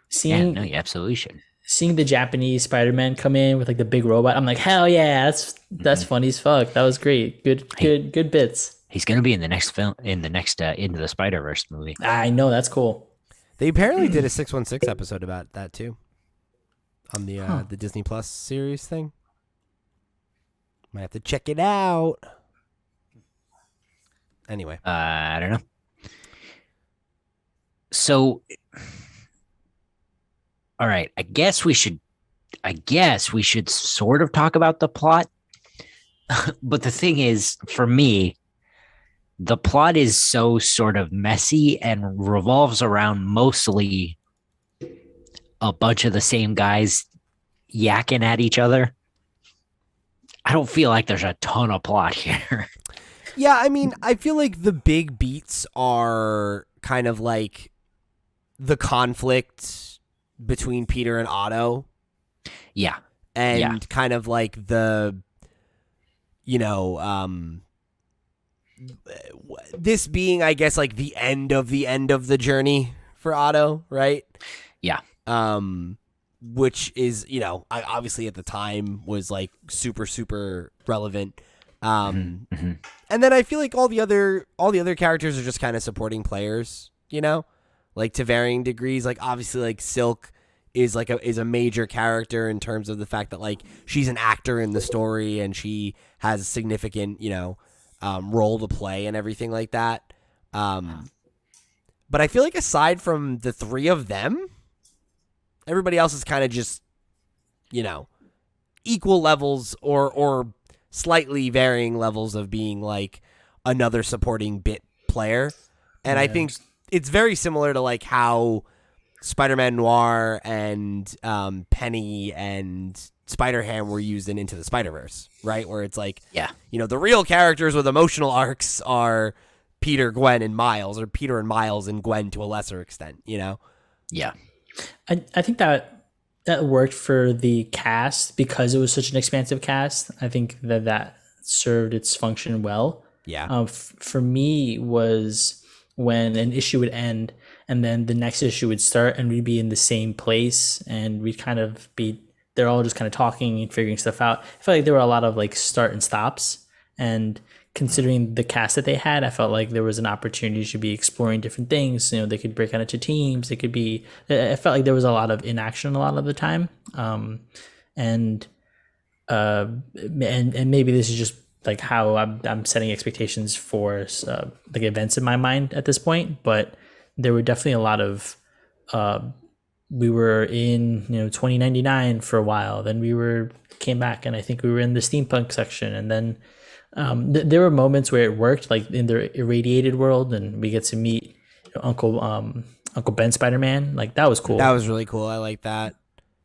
Seeing you absolutely should. Seeing the Japanese Spider-Man come in with like the big robot, I'm like, hell yeah, that's funny as fuck. That was great. Good bits. He's gonna be in the next film, in the next Into the Spider-Verse movie. I know, that's cool. They apparently did a 616 episode about that too, on the Disney Plus series thing. Might have to check it out. Anyway, I don't know. So, all right, I guess we should sort of talk about the plot. But the thing is, for me, the plot is so sort of messy and revolves around mostly a bunch of the same guys yakking at each other. I don't feel like there's a ton of plot here. Yeah, I mean, I feel like the big beats are kind of like the conflict between Peter and Otto. Yeah. And kind of like the, this being, I guess, like the end of the journey for Otto, right? Yeah. Which is, obviously at the time was like super, super relevant. And then I feel like all the other characters are just kind of supporting players, like to varying degrees. Like obviously like Silk is a major character in terms of the fact that like she's an actor in the story and she has a significant, role to play and everything like that. But I feel like aside from the three of them, everybody else is kind of just, equal levels or slightly varying levels of being like another supporting bit player. And I think it's very similar to like how Spider-Man Noir and Penny and Spider-Ham were used in Into the Spider-Verse, right? Where it's like, the real characters with emotional arcs are Peter, Gwen, and Miles, or Peter and Miles and Gwen to a lesser extent, Yeah. I think that worked for the cast because it was such an expansive cast. I think that served its function well. Yeah. For me was when an issue would end and then the next issue would start and we'd be in the same place and we'd kind of be, they're all just kind of talking and figuring stuff out. I felt like there were a lot of like start and stops, and considering the cast that they had, I felt like there was an opportunity to be exploring different things. They could break out into teams. They could be, I felt like there was a lot of inaction a lot of the time. And maybe this is just like how I'm setting expectations for like events in my mind at this point, but there were definitely a lot of we were in 2099 for a while, then we came back, and I think we were in the steampunk section, and then there were moments where it worked, like in the irradiated world, and we get to meet Uncle Ben Spider-Man. Like that was cool. That was really cool. I like that.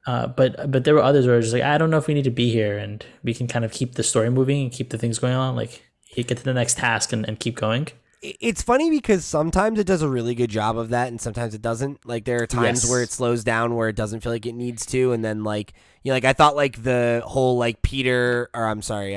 But there were others where I was just like, I don't know if we need to be here, and we can kind of keep the story moving and keep the things going on. Like you get to the next task and keep going. It's funny because sometimes it does a really good job of that, and sometimes it doesn't. Like there are times where it slows down, where it doesn't feel like it needs to, and then like like I thought like the whole like Peter, or I'm sorry,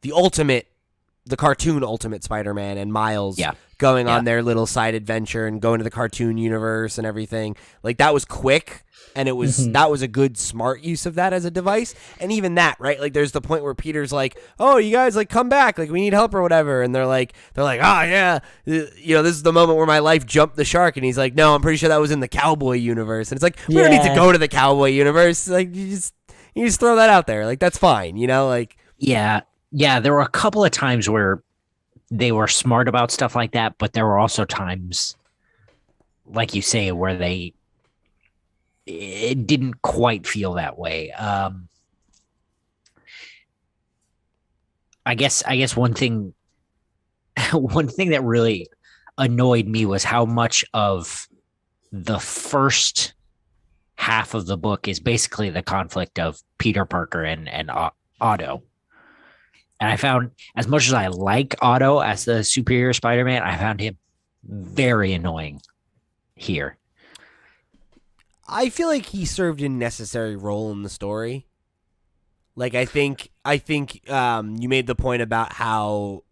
the cartoon Ultimate Spider-Man and Miles going on their little side adventure and going to the cartoon universe and everything. Like that was quick, and it was that was a good smart use of that as a device. And even that, right? Like there's the point where Peter's like, "Oh, you guys like come back, like we need help or whatever." And they're like, "Ah, yeah. This is the moment where my life jumped the shark." And he's like, "No, I'm pretty sure that was in the Cowboy universe." And it's like, "We don't need to go to the Cowboy universe. Like you just throw that out there. Like that's fine, like Yeah, there were a couple of times where they were smart about stuff like that, but there were also times, like you say, where it didn't quite feel that way. I guess one thing that really annoyed me was how much of the first half of the book is basically the conflict of Peter Parker and Otto. And I found, as much as I like Otto as the superior Spider-Man, I found him very annoying here. I feel like he served a necessary role in the story. Like I think you made the point about how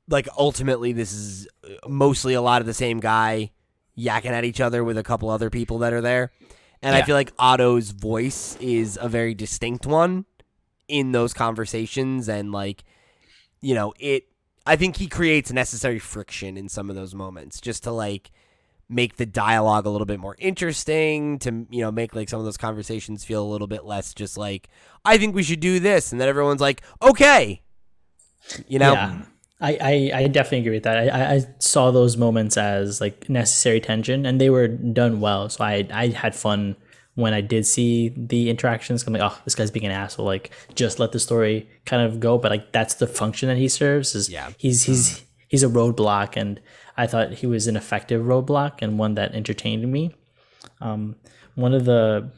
like ultimately this is mostly a lot of the same guy yakking at each other with a couple other people that are there. And I feel like Otto's voice is a very distinct one in those conversations, and like I think he creates necessary friction in some of those moments just to like make the dialogue a little bit more interesting, to make like some of those conversations feel a little bit less just like, I think we should do this, and then everyone's like, okay. Yeah, I definitely agree with that. I saw those moments as like necessary tension, and they were done well, so I had fun when I did see the interactions. I'm like, oh, this guy's being an asshole. Like, just let the story kind of go. But like, that's the function that he serves. He's a roadblock, and I thought he was an effective roadblock and one that entertained me. One of the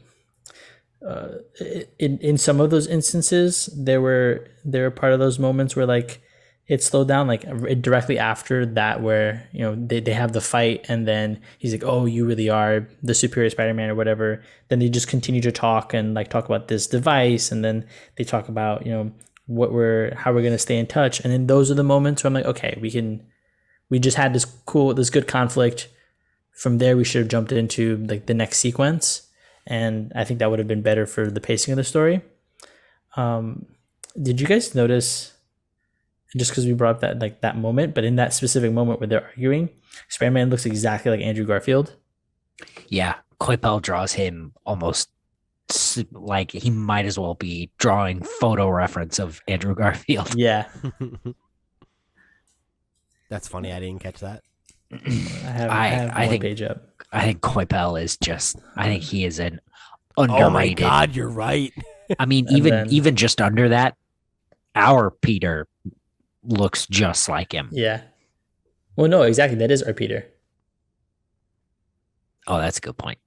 in some of those instances, there were part of those moments where like it slowed down, like directly after that, where they have the fight, and then he's like, "Oh, you really are the superior Spider-Man," or whatever. Then they just continue to talk and like talk about this device, and then they talk about how we're gonna stay in touch. And then those are the moments where I'm like, okay, we just had this good conflict. From there, we should have jumped into like the next sequence, and I think that would have been better for the pacing of the story. Did you guys notice? Just because we brought up that moment, but in that specific moment where they're arguing, Spider-Man looks exactly like Andrew Garfield. Yeah, Coipel draws him almost like he might as well be drawing photo reference of Andrew Garfield. Yeah, That's funny. I didn't catch that. I have I one think page up. I think Coipel is just. I think he is an Oh my underrated. God, you're right. I mean, And then- even just under that, our Peter looks just like him. Yeah. Well, no, exactly. That is our Peter. Oh, that's a good point.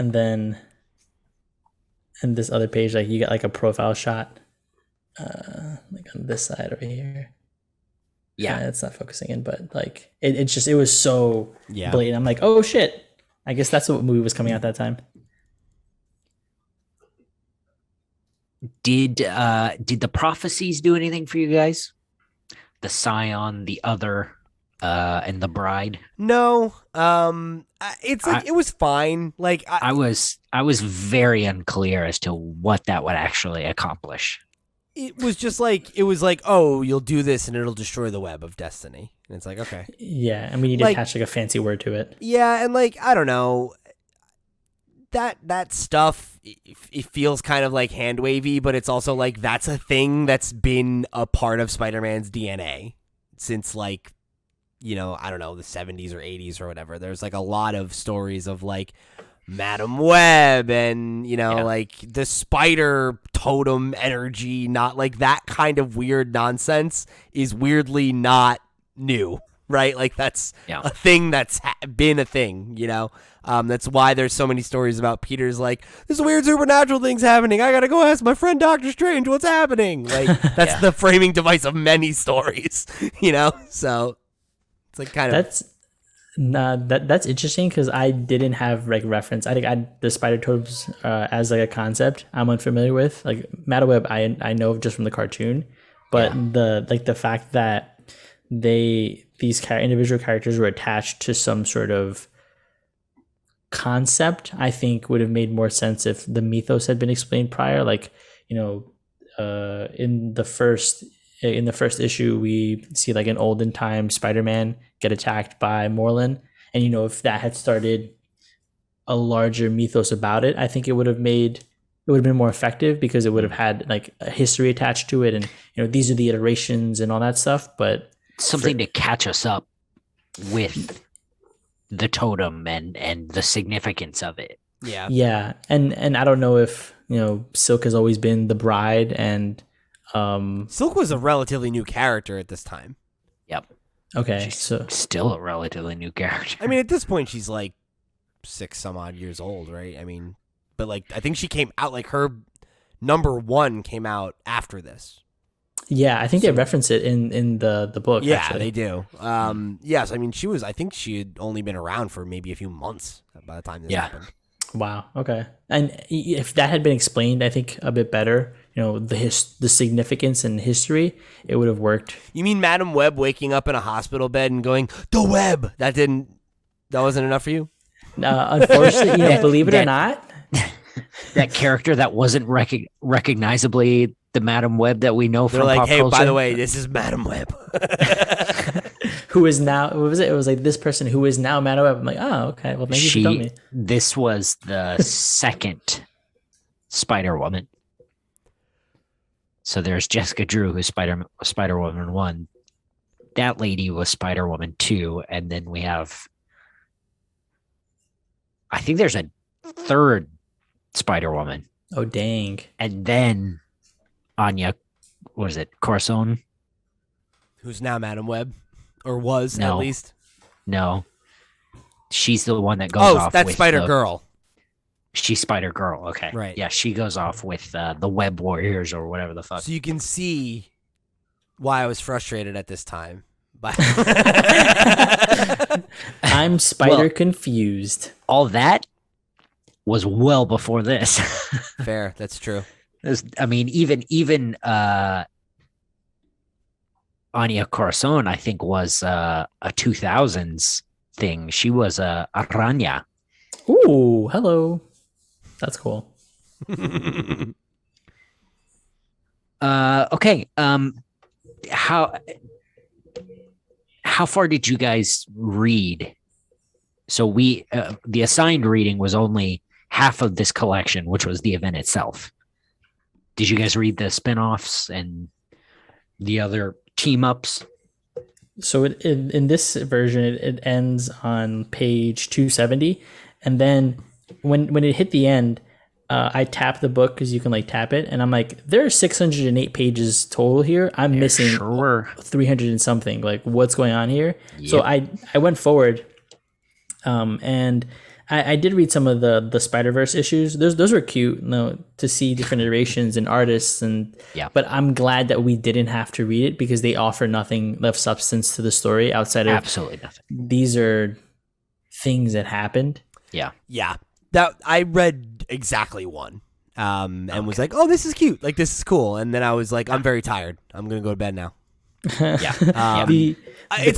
And then, in this other page, like you got like a profile shot, like on this side over here. Yeah, It's not focusing in, but like it was so Yeah. blatant. I'm like, oh shit. I guess that's what movie was coming out that time. Did the prophecies do anything for you guys? The Scion, the Other, and the Bride. No. It's like it was fine. Like I was very unclear as to what that would actually accomplish. it was like, oh, you'll do this and it'll destroy the web of destiny. And it's like, okay. Yeah, and we need to Like- attach like a fancy word to it. Yeah, and like I don't know, that stuff it feels kind of like hand wavy, but it's also like that's a thing that's been a part of Spider-Man's DNA since like I don't know, the 70s or 80s or whatever. There's like a lot of stories of like Madam Web and like the spider totem energy, not like that kind of weird nonsense is weirdly not new, right? Like that's a thing that's been a thing, that's why there's so many stories about Peter's like, this weird supernatural thing's happening, I gotta go ask my friend Doctor Strange what's happening. Like that's the framing device of many stories. So it's like kind of that's interesting because I didn't have like reference. I think the spider totems as like a concept I'm unfamiliar with. Like Madam Web I know just from the cartoon, but the fact that these individual characters were attached to some sort of concept, I think would have made more sense if the mythos had been explained prior. Like in the first issue, we see like an olden time Spider-Man get attacked by Morlun, and if that had started a larger mythos about it, I think it would have been more effective because it would have had like a history attached to it, and these are the iterations and all that stuff. But something to catch us up with the totem and the significance of it. Yeah, and I don't know if Silk has always been the bride, and Silk was a relatively new character at this time. Yep. Okay, She's so still a relatively new character. I mean, at this point, she's like 6 some odd years old, right? I mean, but like, I think she came out like her #1 came out after this. Yeah, I think they reference it in the book. Yeah, actually. they do. Yes, I mean, I think she had only been around for maybe a few months by the time this happened. Wow. Okay. And if that had been explained, I think a bit better, the significance and history, it would have worked. You mean Madam Web waking up in a hospital bed and going, "The web"? That wasn't enough for you? Unfortunately, believe it or not, that character that wasn't recognizably the Madam Web that we know They're from like, pop hey, culture. by the way, this is Madam Web. who is now, what was it? It was like this person who is now Madam Web. I'm like, oh, okay. Well, thank you for telling me. This was the second Spider-Woman. So there's Jessica Drew, who's Spider-Woman 1. That lady was Spider-Woman 2. And then we have, I think there's a third Spider-Woman. Oh, dang. And then Anya, what is it, Corazon? Who's now Madam Web, or was No. at least. No. She's the one that goes off That's with Spider-Girl. She's Spider Girl. Okay. Right. Yeah, she goes off with the Web Warriors or whatever the fuck. So you can see why I was frustrated at this time. But I'm spider confused. All that was well before this. fair, that's true. I mean, even Anya Corazon, I think, was a 2000s thing. She was a Araña. Ooh, hello. That's cool. Okay. How far did you guys read? So we the assigned reading was only half of this collection, which was the event itself. Did you guys read the spin-offs and the other team ups? So in this version, it ends on page 270, and then when it hit the end, I tapped the book because you can like tap it, and I'm like, there are 608 pages total here. I'm missing 300 and something. Like, what's going on here? Yep. So I went forward, and I did read some of the Spider-Verse issues. Those were cute, to see different iterations and artists, and But I'm glad that we didn't have to read it because they offer nothing of substance to the story outside of absolutely nothing. These are things that happened. Yeah. That I read exactly one, and was like, "Oh, this is cute. Like, this is cool." And then I was like, "I'm very tired. I'm gonna go to bed now." It's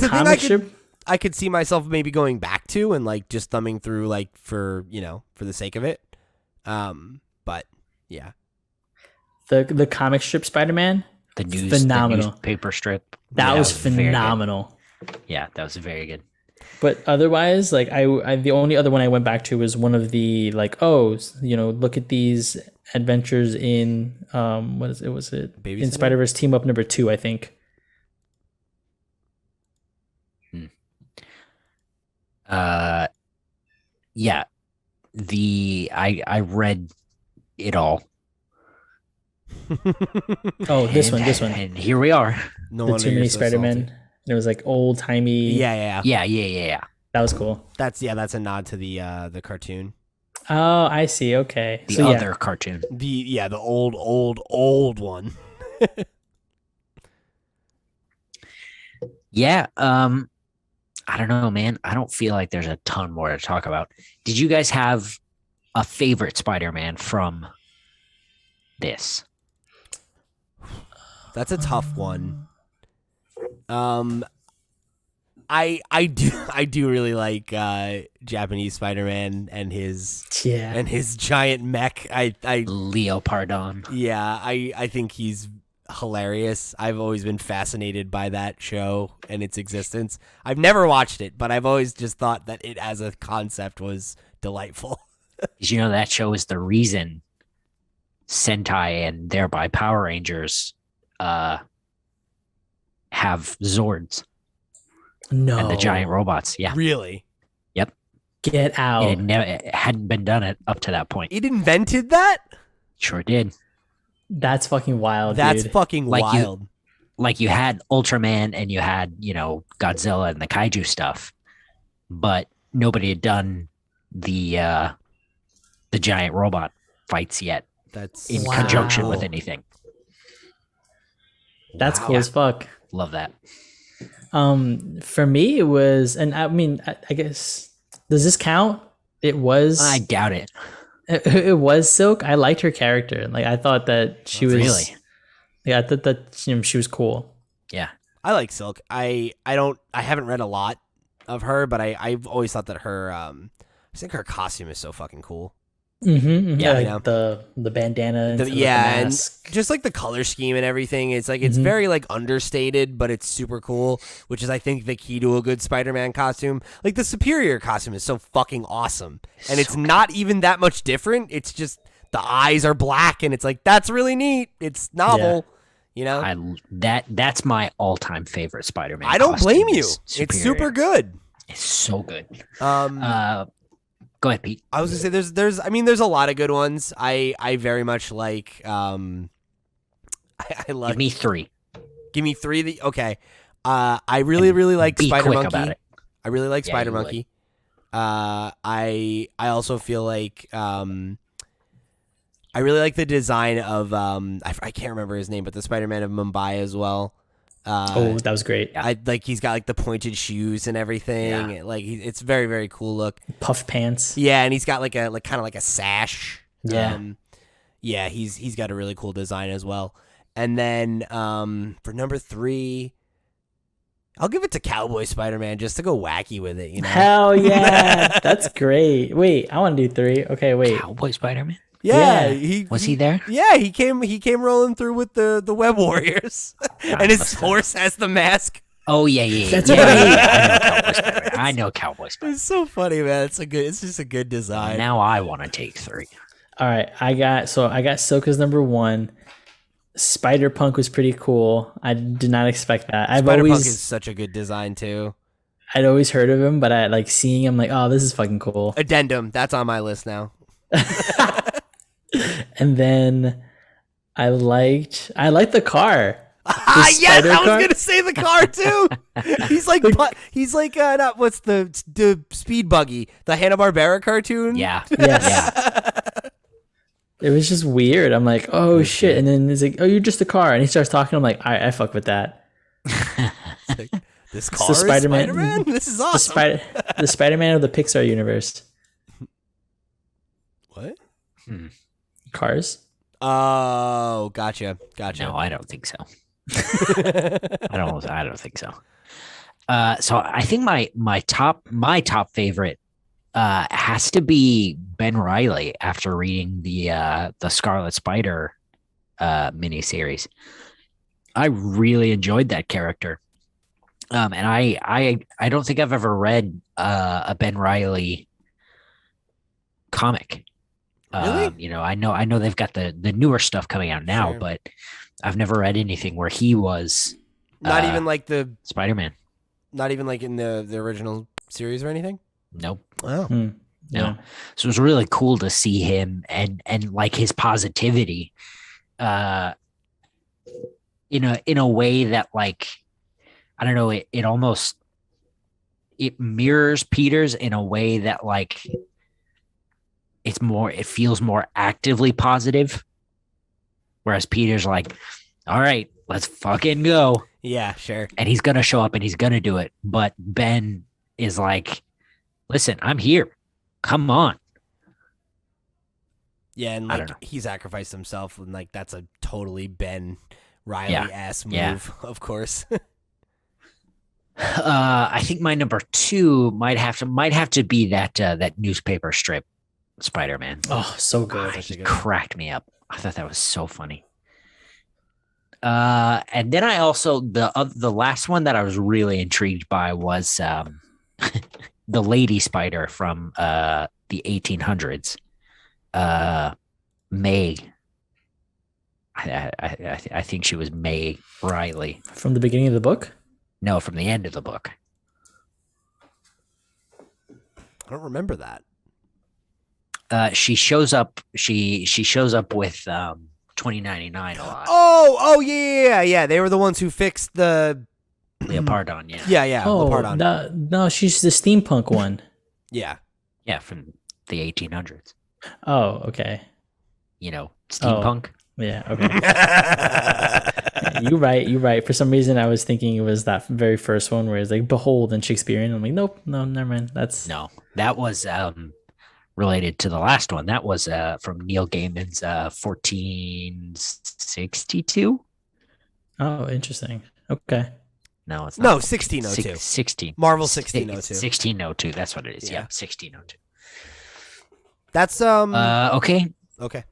a thing I could see myself maybe going back to and like just thumbing through like for the sake of it. But yeah, the comic strip Spider-Man, the newspaper strip that was phenomenal. Yeah, that was very good. But otherwise, like I the only other one I went back to was one of the like, look at these adventures in was it in Spider-Verse Team Up number 2, I think. Yeah. I read it all. This one. And here we are. No the Too Many Spider-Men. It was like old timey. Yeah. That was cool. That's a nod to the cartoon. Oh, I see. Okay. The other cartoon. The old one. Yeah. I don't know, man. I don't feel like there's a ton more to talk about. Did you guys have a favorite Spider-Man from this? That's a tough one. I do really like Japanese Spider-Man and his giant mech. I Leopardon. Yeah, I think he's hilarious. I've always been fascinated by that show and its existence. I've never watched it, but I've always just thought that it as a concept was delightful. Did you know that show is the reason Sentai and thereby Power Rangers have Zords? No. And the giant robots. Yeah. Really? Yep. Get out. It hadn't been done up to that point. It invented that? Sure did. That's fucking wild. That's dude. Fucking wild. You had Ultraman and you had, Godzilla and the kaiju stuff, but nobody had done the giant robot fights yet. That's in conjunction with anything. That's cool as fuck. Love that. For me, it was, and I mean, I guess, does this count? It was. I doubt it. It was Silk. I liked her character. Like, I thought that she was really. Yeah, I thought that she was cool. Yeah, I like Silk. I haven't read a lot of her, but I've always thought that her I think her costume is so fucking cool. Mm-hmm. Yeah, like the bandana, and the mask. And just like the color scheme and everything. It's like it's very like understated, but it's super cool, which is I think the key to a good Spider-Man costume. Like the Superior costume is so fucking awesome, and it's not even that much different. It's just the eyes are black, and it's like that's really neat. It's novel, That's my all-time favorite Spider-Man. I don't blame you. It's super good. It's so good. Go ahead, Pete. I was gonna say there's a lot of good ones. I very much like I love. Give me three. Give me three. Okay. I really like Spider Monkey. About it. I really like Spider Monkey. I also feel like I really like the design of I can't remember his name, but the Spider-Man of Mumbai as well. That was great. I like he's got like the pointed shoes and everything. Yeah. Like it's very, very cool look. Puff pants. Yeah, and he's got like a kind of like a sash. Yeah. Yeah, he's got a really cool design as well. And then for number 3, I'll give it to Cowboy Spider-Man just to go wacky with it, you know. Hell yeah. That's great. Wait, I want to do 3. Okay, wait. Cowboy Spider-Man? Yeah, Yeah. Was he there? Yeah, he came rolling through with the Web Warriors, and his horse has the mask. Oh yeah. That's Yeah. I know Cowboy Spider-Man. It's so funny, man. It's just a good design. Now I want to take 3. All right, I got Silka's number 1. Spider-Punk was pretty cool. I did not expect that. Spider-Punk is such a good design too. I'd always heard of him, but I like seeing him like, oh, this is fucking cool. Addendum, that's on my list now. And then I liked the car. Yes, I was car? gonna say the car too. he's like not what's the speed buggy, the Hanna-Barbera cartoon. Yeah. Yes. Yeah. It was just weird. I'm like, oh shit. And then he's like, oh, you're just a car. And he starts talking. I'm like, all right, I fuck with that. Like, this car is Spider-Man. Spider-Man? This is awesome. The Spider-Man of the Pixar universe. What? Cars? Oh, gotcha. No, I don't think so. I don't think so. So I think my top favorite has to be Ben Reilly after reading the Scarlet Spider miniseries. I really enjoyed that character. And I don't think I've ever read a Ben Reilly comic. Really? I know they've got the newer stuff coming out now, Sure. but I've never read anything where he was Not even like the Spider-Man. not even like in the original series or anything? Nope. Oh. No. Yeah. So it was really cool to see him and like his positivity in a way that, like, I don't know, it almost it mirrors Peter's in a way that, like, it feels more actively positive, whereas Peter's like, all right, let's fucking go, Yeah, sure. and he's gonna show up and he's gonna do it. But Ben is like, listen, I'm here, come on. Yeah, and I don't like he sacrificed himself, and like that's a totally Ben Riley ass move, Yeah. of course. I think my number 2 might have to be that newspaper strip Spider-Man. Oh, so good. Such a He good cracked me up. I thought that was so funny. And then I also the last one that I was really intrigued by was the Lady Spider from the 1800s. May. I think she was May Riley. From the beginning of the book? No, from the end of the book. I don't remember that. She shows up. She shows up with 2099 a lot. Oh, yeah. They were the ones who fixed the Leopardon, yeah. Yeah, Oh, Leopardon. no, she's the steampunk one. Yeah. Yeah, from the 1800s. Oh, okay. Steampunk. Yeah, okay. You're right. For some reason, I was thinking it was that very first one where it's like, behold, and Shakespearean. I'm like, nope, no, never mind. That's No, that was related to the last one. That was from Neil Gaiman's 1462. Oh, interesting. Okay. No, it's No, not. 1602. 16. Marvel 1602. 1602. That's what it is. Yeah, Yeah. 1602. That's Okay, okay.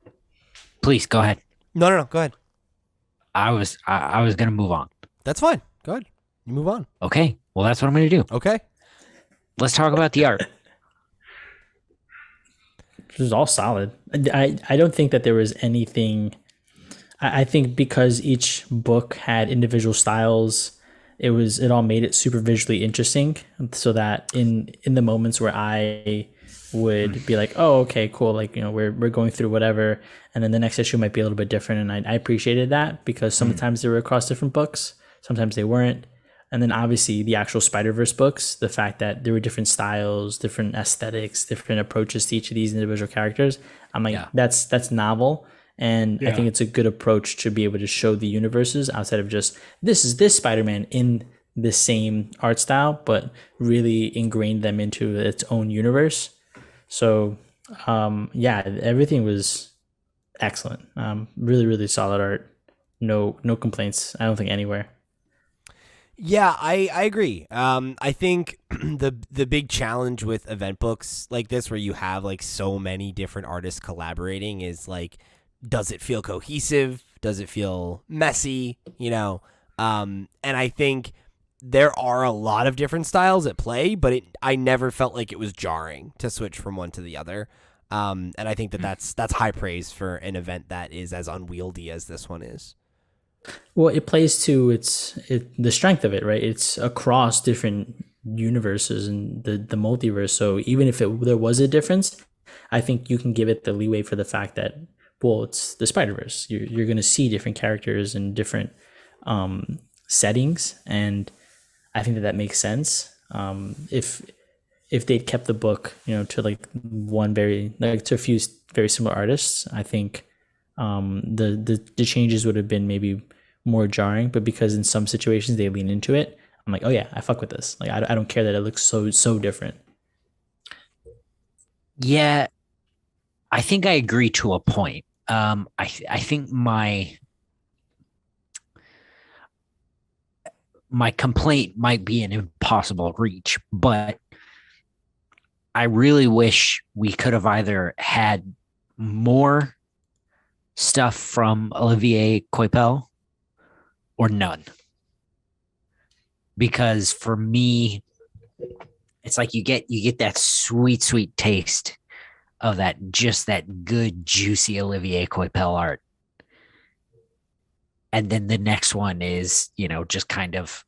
please go ahead. No. Go ahead. I was gonna move on. That's fine. Go ahead. You move on. Okay, well that's what I'm gonna do. Okay. Let's talk about the art. It was all solid. I don't think that there was anything. I think because each book had individual styles, it all made it super visually interesting. So that in the moments where I would be like, oh, okay, cool, like, we're going through whatever, and then the next issue might be a little bit different, and I appreciated that because sometimes they were across different books, sometimes they weren't. And then obviously the actual Spider-Verse books, the fact that there were different styles, different aesthetics, different approaches to each of these individual characters. I'm like, Yeah. that's novel. And I Yeah. think it's a good approach to be able to show the universes outside of just this is this Spider-Man in the same art style, but really ingrained them into its own universe. So yeah, everything was excellent. Really, really solid art. No complaints. I don't think anywhere. Yeah, I agree. I think the big challenge with event books like this, where you have like so many different artists collaborating, is like, does it feel cohesive? Does it feel messy? And I think there are a lot of different styles at play, but I never felt like it was jarring to switch from one to the other. And I think that's high praise for an event that is as unwieldy as this one is. Well, it plays to the strength of it, right? It's across different universes and the multiverse. So even if there was a difference, I think you can give it the leeway for the fact that, well, it's the Spider-Verse. You're going to see different characters in different settings, and I think that makes sense. If they'd kept the book, to like to a few very similar artists, I think the changes would have been maybe more jarring. But because in some situations they lean into it, I'm like, oh yeah, I fuck with this. Like I don't care that it looks so different. Yeah, I think I agree to a point. I think my complaint might be an impossible reach, but I really wish we could have either had more stuff from Olivier Coipel or none. Because for me, it's like you get that sweet taste of that good juicy Olivier Coipel art. And then the next one is, just kind of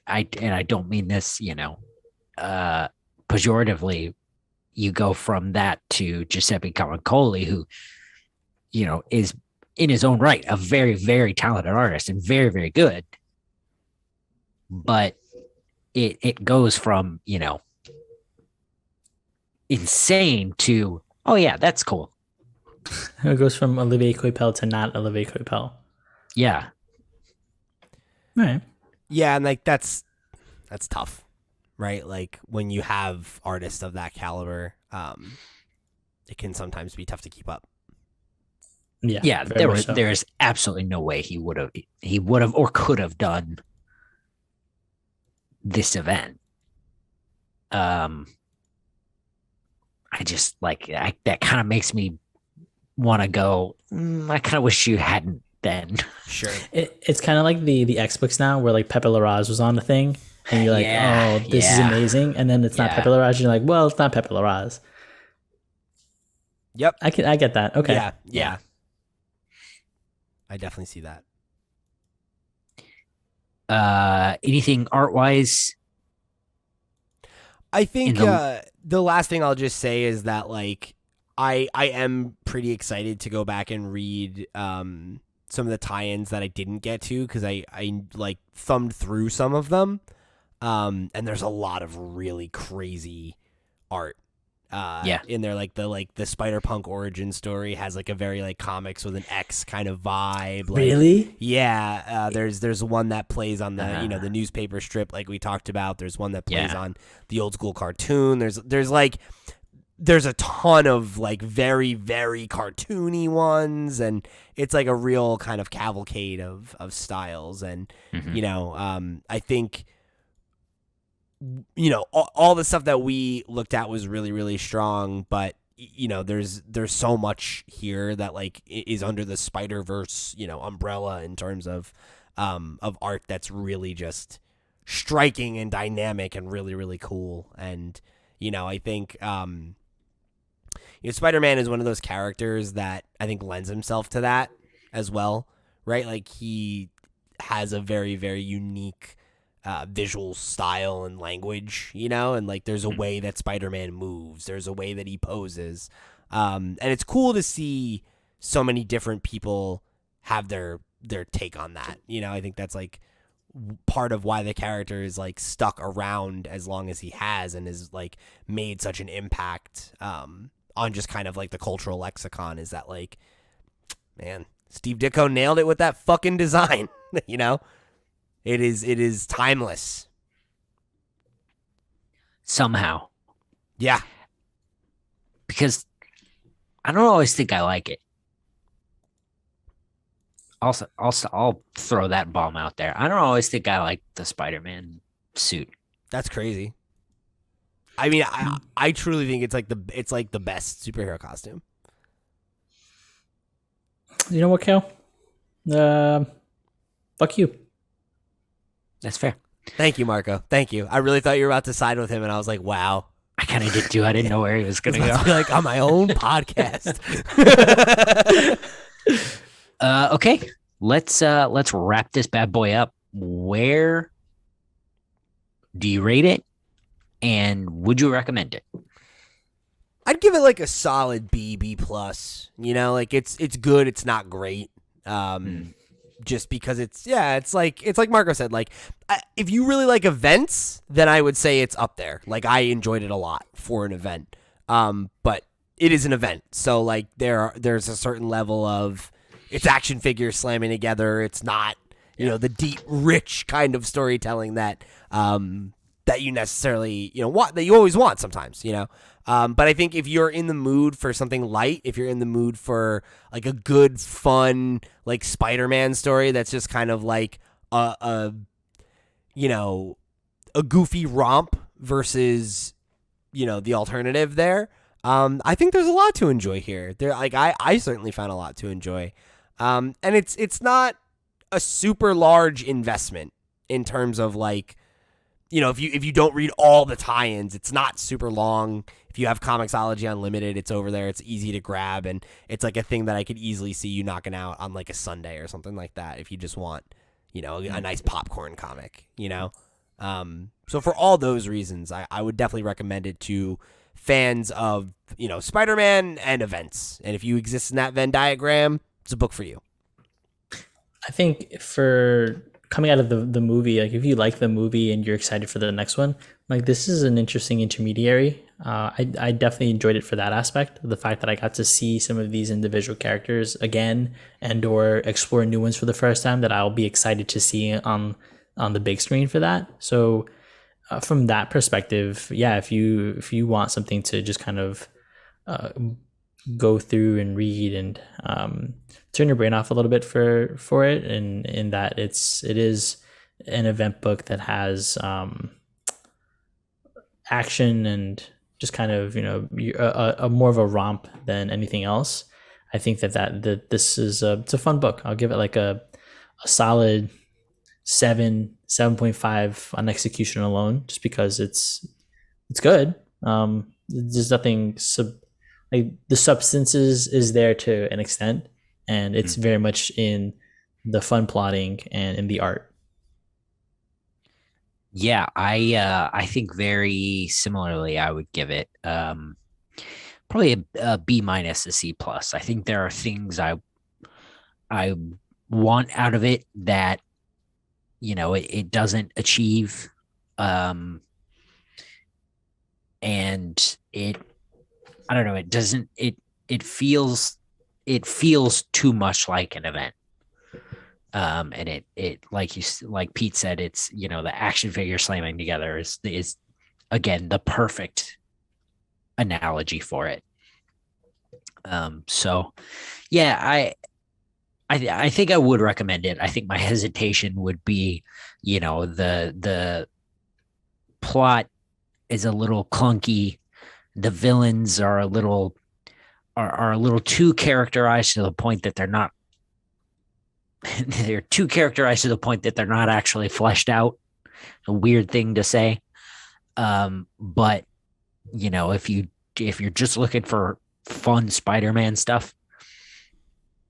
I don't mean this, pejoratively. You go from that to Giuseppe Camuncoli, who, is in his own right a very, very talented artist and very, very good. But it goes from, insane to, oh yeah, that's cool. It goes from Olivier Coipel to not Olivier Coipel. Yeah. All right. Yeah, and like that's tough, right? Like when you have artists of that caliber, it can sometimes be tough to keep up. Yeah. There is absolutely no way he would have or could have done this event. I just that kind of makes me want to go. I kind of wish you hadn't then. Sure. It's kind of like the X books now, where like Pepe Larraz was on the thing, and you're like, oh, this is amazing, and then it's not Pepe Larraz, and you're like, well, it's not Pepe Larraz. Yep. I get that. Okay. Yeah. I definitely see that. Anything art wise? I think the last thing I'll just say is that like I am pretty excited to go back and read some of the tie-ins that I didn't get to, because I like thumbed through some of them, and there's a lot of really crazy art in there. Like the Spider-Punk origin story has like a very like comics with an X kind of vibe. Like, Really? Yeah. There's one that plays on the the newspaper strip like we talked about. There's one that plays on the old school cartoon. There's a ton of like very, very cartoony ones, and it's like a real kind of cavalcade of styles. And I think all the stuff that we looked at was really, really strong, but there's so much here that like is under the Spider-Verse umbrella in terms of art that's really just striking and dynamic and really, really cool. And I think Spider-Man is one of those characters that I think lends himself to that as well, right? Like he has a very, very unique visual style and language, and like there's a way that Spider-Man moves, there's a way that he poses, and it's cool to see so many different people have their take on that. I think that's like part of why the character is like stuck around as long as he has and has like made such an impact on just kind of like the cultural lexicon is that like, man, Steve Ditko nailed it with that fucking design. You know, it is timeless. Somehow, Yeah. because I don't always think I like it. Also, I'll throw that bomb out there. I don't always think I like the Spider-Man suit. That's crazy. I mean, I truly think it's like the best superhero costume. You know what, Cale? Fuck you. That's fair. Thank you, Marco. Thank you. I really thought you were about to side with him, and I was like, wow. I kind of did too. I didn't know where he was going to I go. like on my own podcast. Okay, let's wrap this bad boy up. Where do you rate it, and would you recommend it? I'd give it like a solid B plus. You know, like it's good. It's not great. Just because it's like Marco said. Like, if you really like events, then I would say it's up there. Like, I enjoyed it a lot for an event. But it is an event, so like there's a certain level of it's action figures slamming together. It's not the deep, rich kind of storytelling that that you necessarily want, that you always want sometimes. But I think if you're in the mood for something light, if you're in the mood for like a good, fun, like Spider-Man story that's just kind of like a goofy romp versus the alternative there, I think there's a lot to enjoy here. There, like I certainly found a lot to enjoy, and it's not a super large investment in terms of like. If you don't read all the tie-ins, it's not super long. If you have Comixology Unlimited, it's over there. It's easy to grab, and it's like a thing that I could easily see you knocking out on like a Sunday or something like that if you just want, a nice popcorn comic, So for all those reasons, I would definitely recommend it to fans of, Spider-Man and events. And if you exist in that Venn diagram, it's a book for you. I think for coming out of the movie, like if you like the movie and you're excited for the next one, like this is an interesting intermediary. I definitely enjoyed it for that aspect. The fact that I got to see some of these individual characters again and or explore new ones for the first time that I'll be excited to see on the big screen for that. So from that perspective, yeah, if you want something to just kind of go through and read and turn your brain off a little bit for it, and in that it is an event book that has action and just kind of a more of a romp than anything else. I think that this is it's a fun book. I'll give it like a solid 7.5 on execution alone, just because it's good. There's nothing like the substance is there to an extent, and it's very much in the fun plotting and in the art. Yeah, I think very similarly. I would give it probably a B minus, a C plus. I think there are things I want out of it that it doesn't achieve, and it, I don't know, it doesn't, it feels too much like an event. And it like Pete said, it's the action figure slamming together is again the perfect analogy for it. So yeah, I think I would recommend it. I think my hesitation would be, the plot is a little clunky. The villains are a little too characterized to the point that they're not. They're too characterized to the point that they're not actually fleshed out. A weird thing to say, but if you're just looking for fun Spider-Man stuff,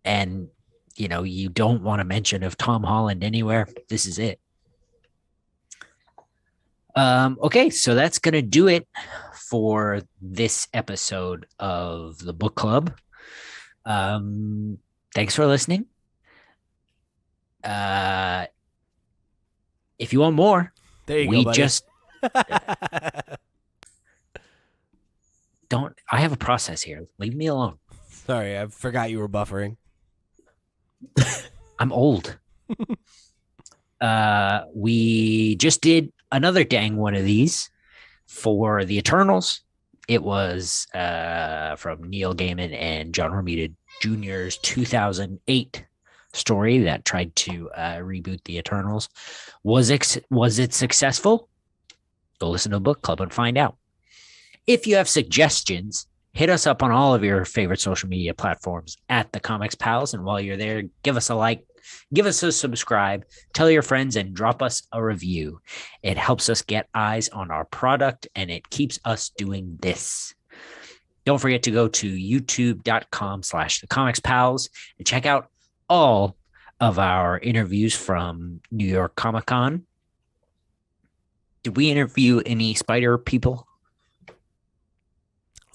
and you don't want a mention of Tom Holland anywhere, this is it. Okay, so that's gonna do it for this episode of the book club. Thanks for listening. if you want more, There you we go, buddy. just don't. I have a process here. Leave me alone. Sorry, I forgot you were buffering. I'm old. We just did another dang one of these for the Eternals. It was from Neil Gaiman and John Romita Jr.'s 2008 story that tried to reboot the Eternals. Was it successful? Go listen to a book club and find out. If you have suggestions, hit us up on all of your favorite social media platforms at the Comics Pals. And while you're there, give us a like, give us a subscribe, tell your friends, and drop us a review. It helps us get eyes on our product, and it keeps us doing this. Don't forget to go to youtube.com/thecomicspals and check out all of our interviews from New York Comic Con. Did we interview any spider people? I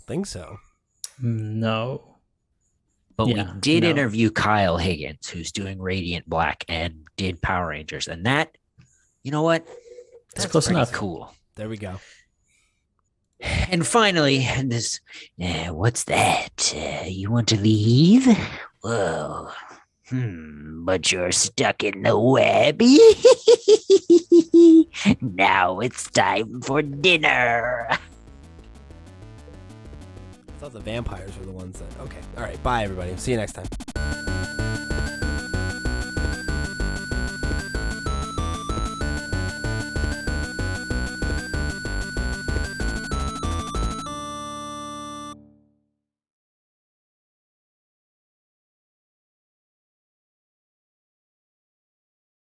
think so. No. But Yeah, we did no. interview Kyle Higgins, who's doing Radiant Black and did Power Rangers. And that, you know what? That's close pretty enough. cool. There we go. And finally, this, what's that? You want to leave? Whoa. But you're stuck in the web. Now it's time for dinner. I thought the vampires were the ones that... Okay. All right. Bye, everybody. See you next time.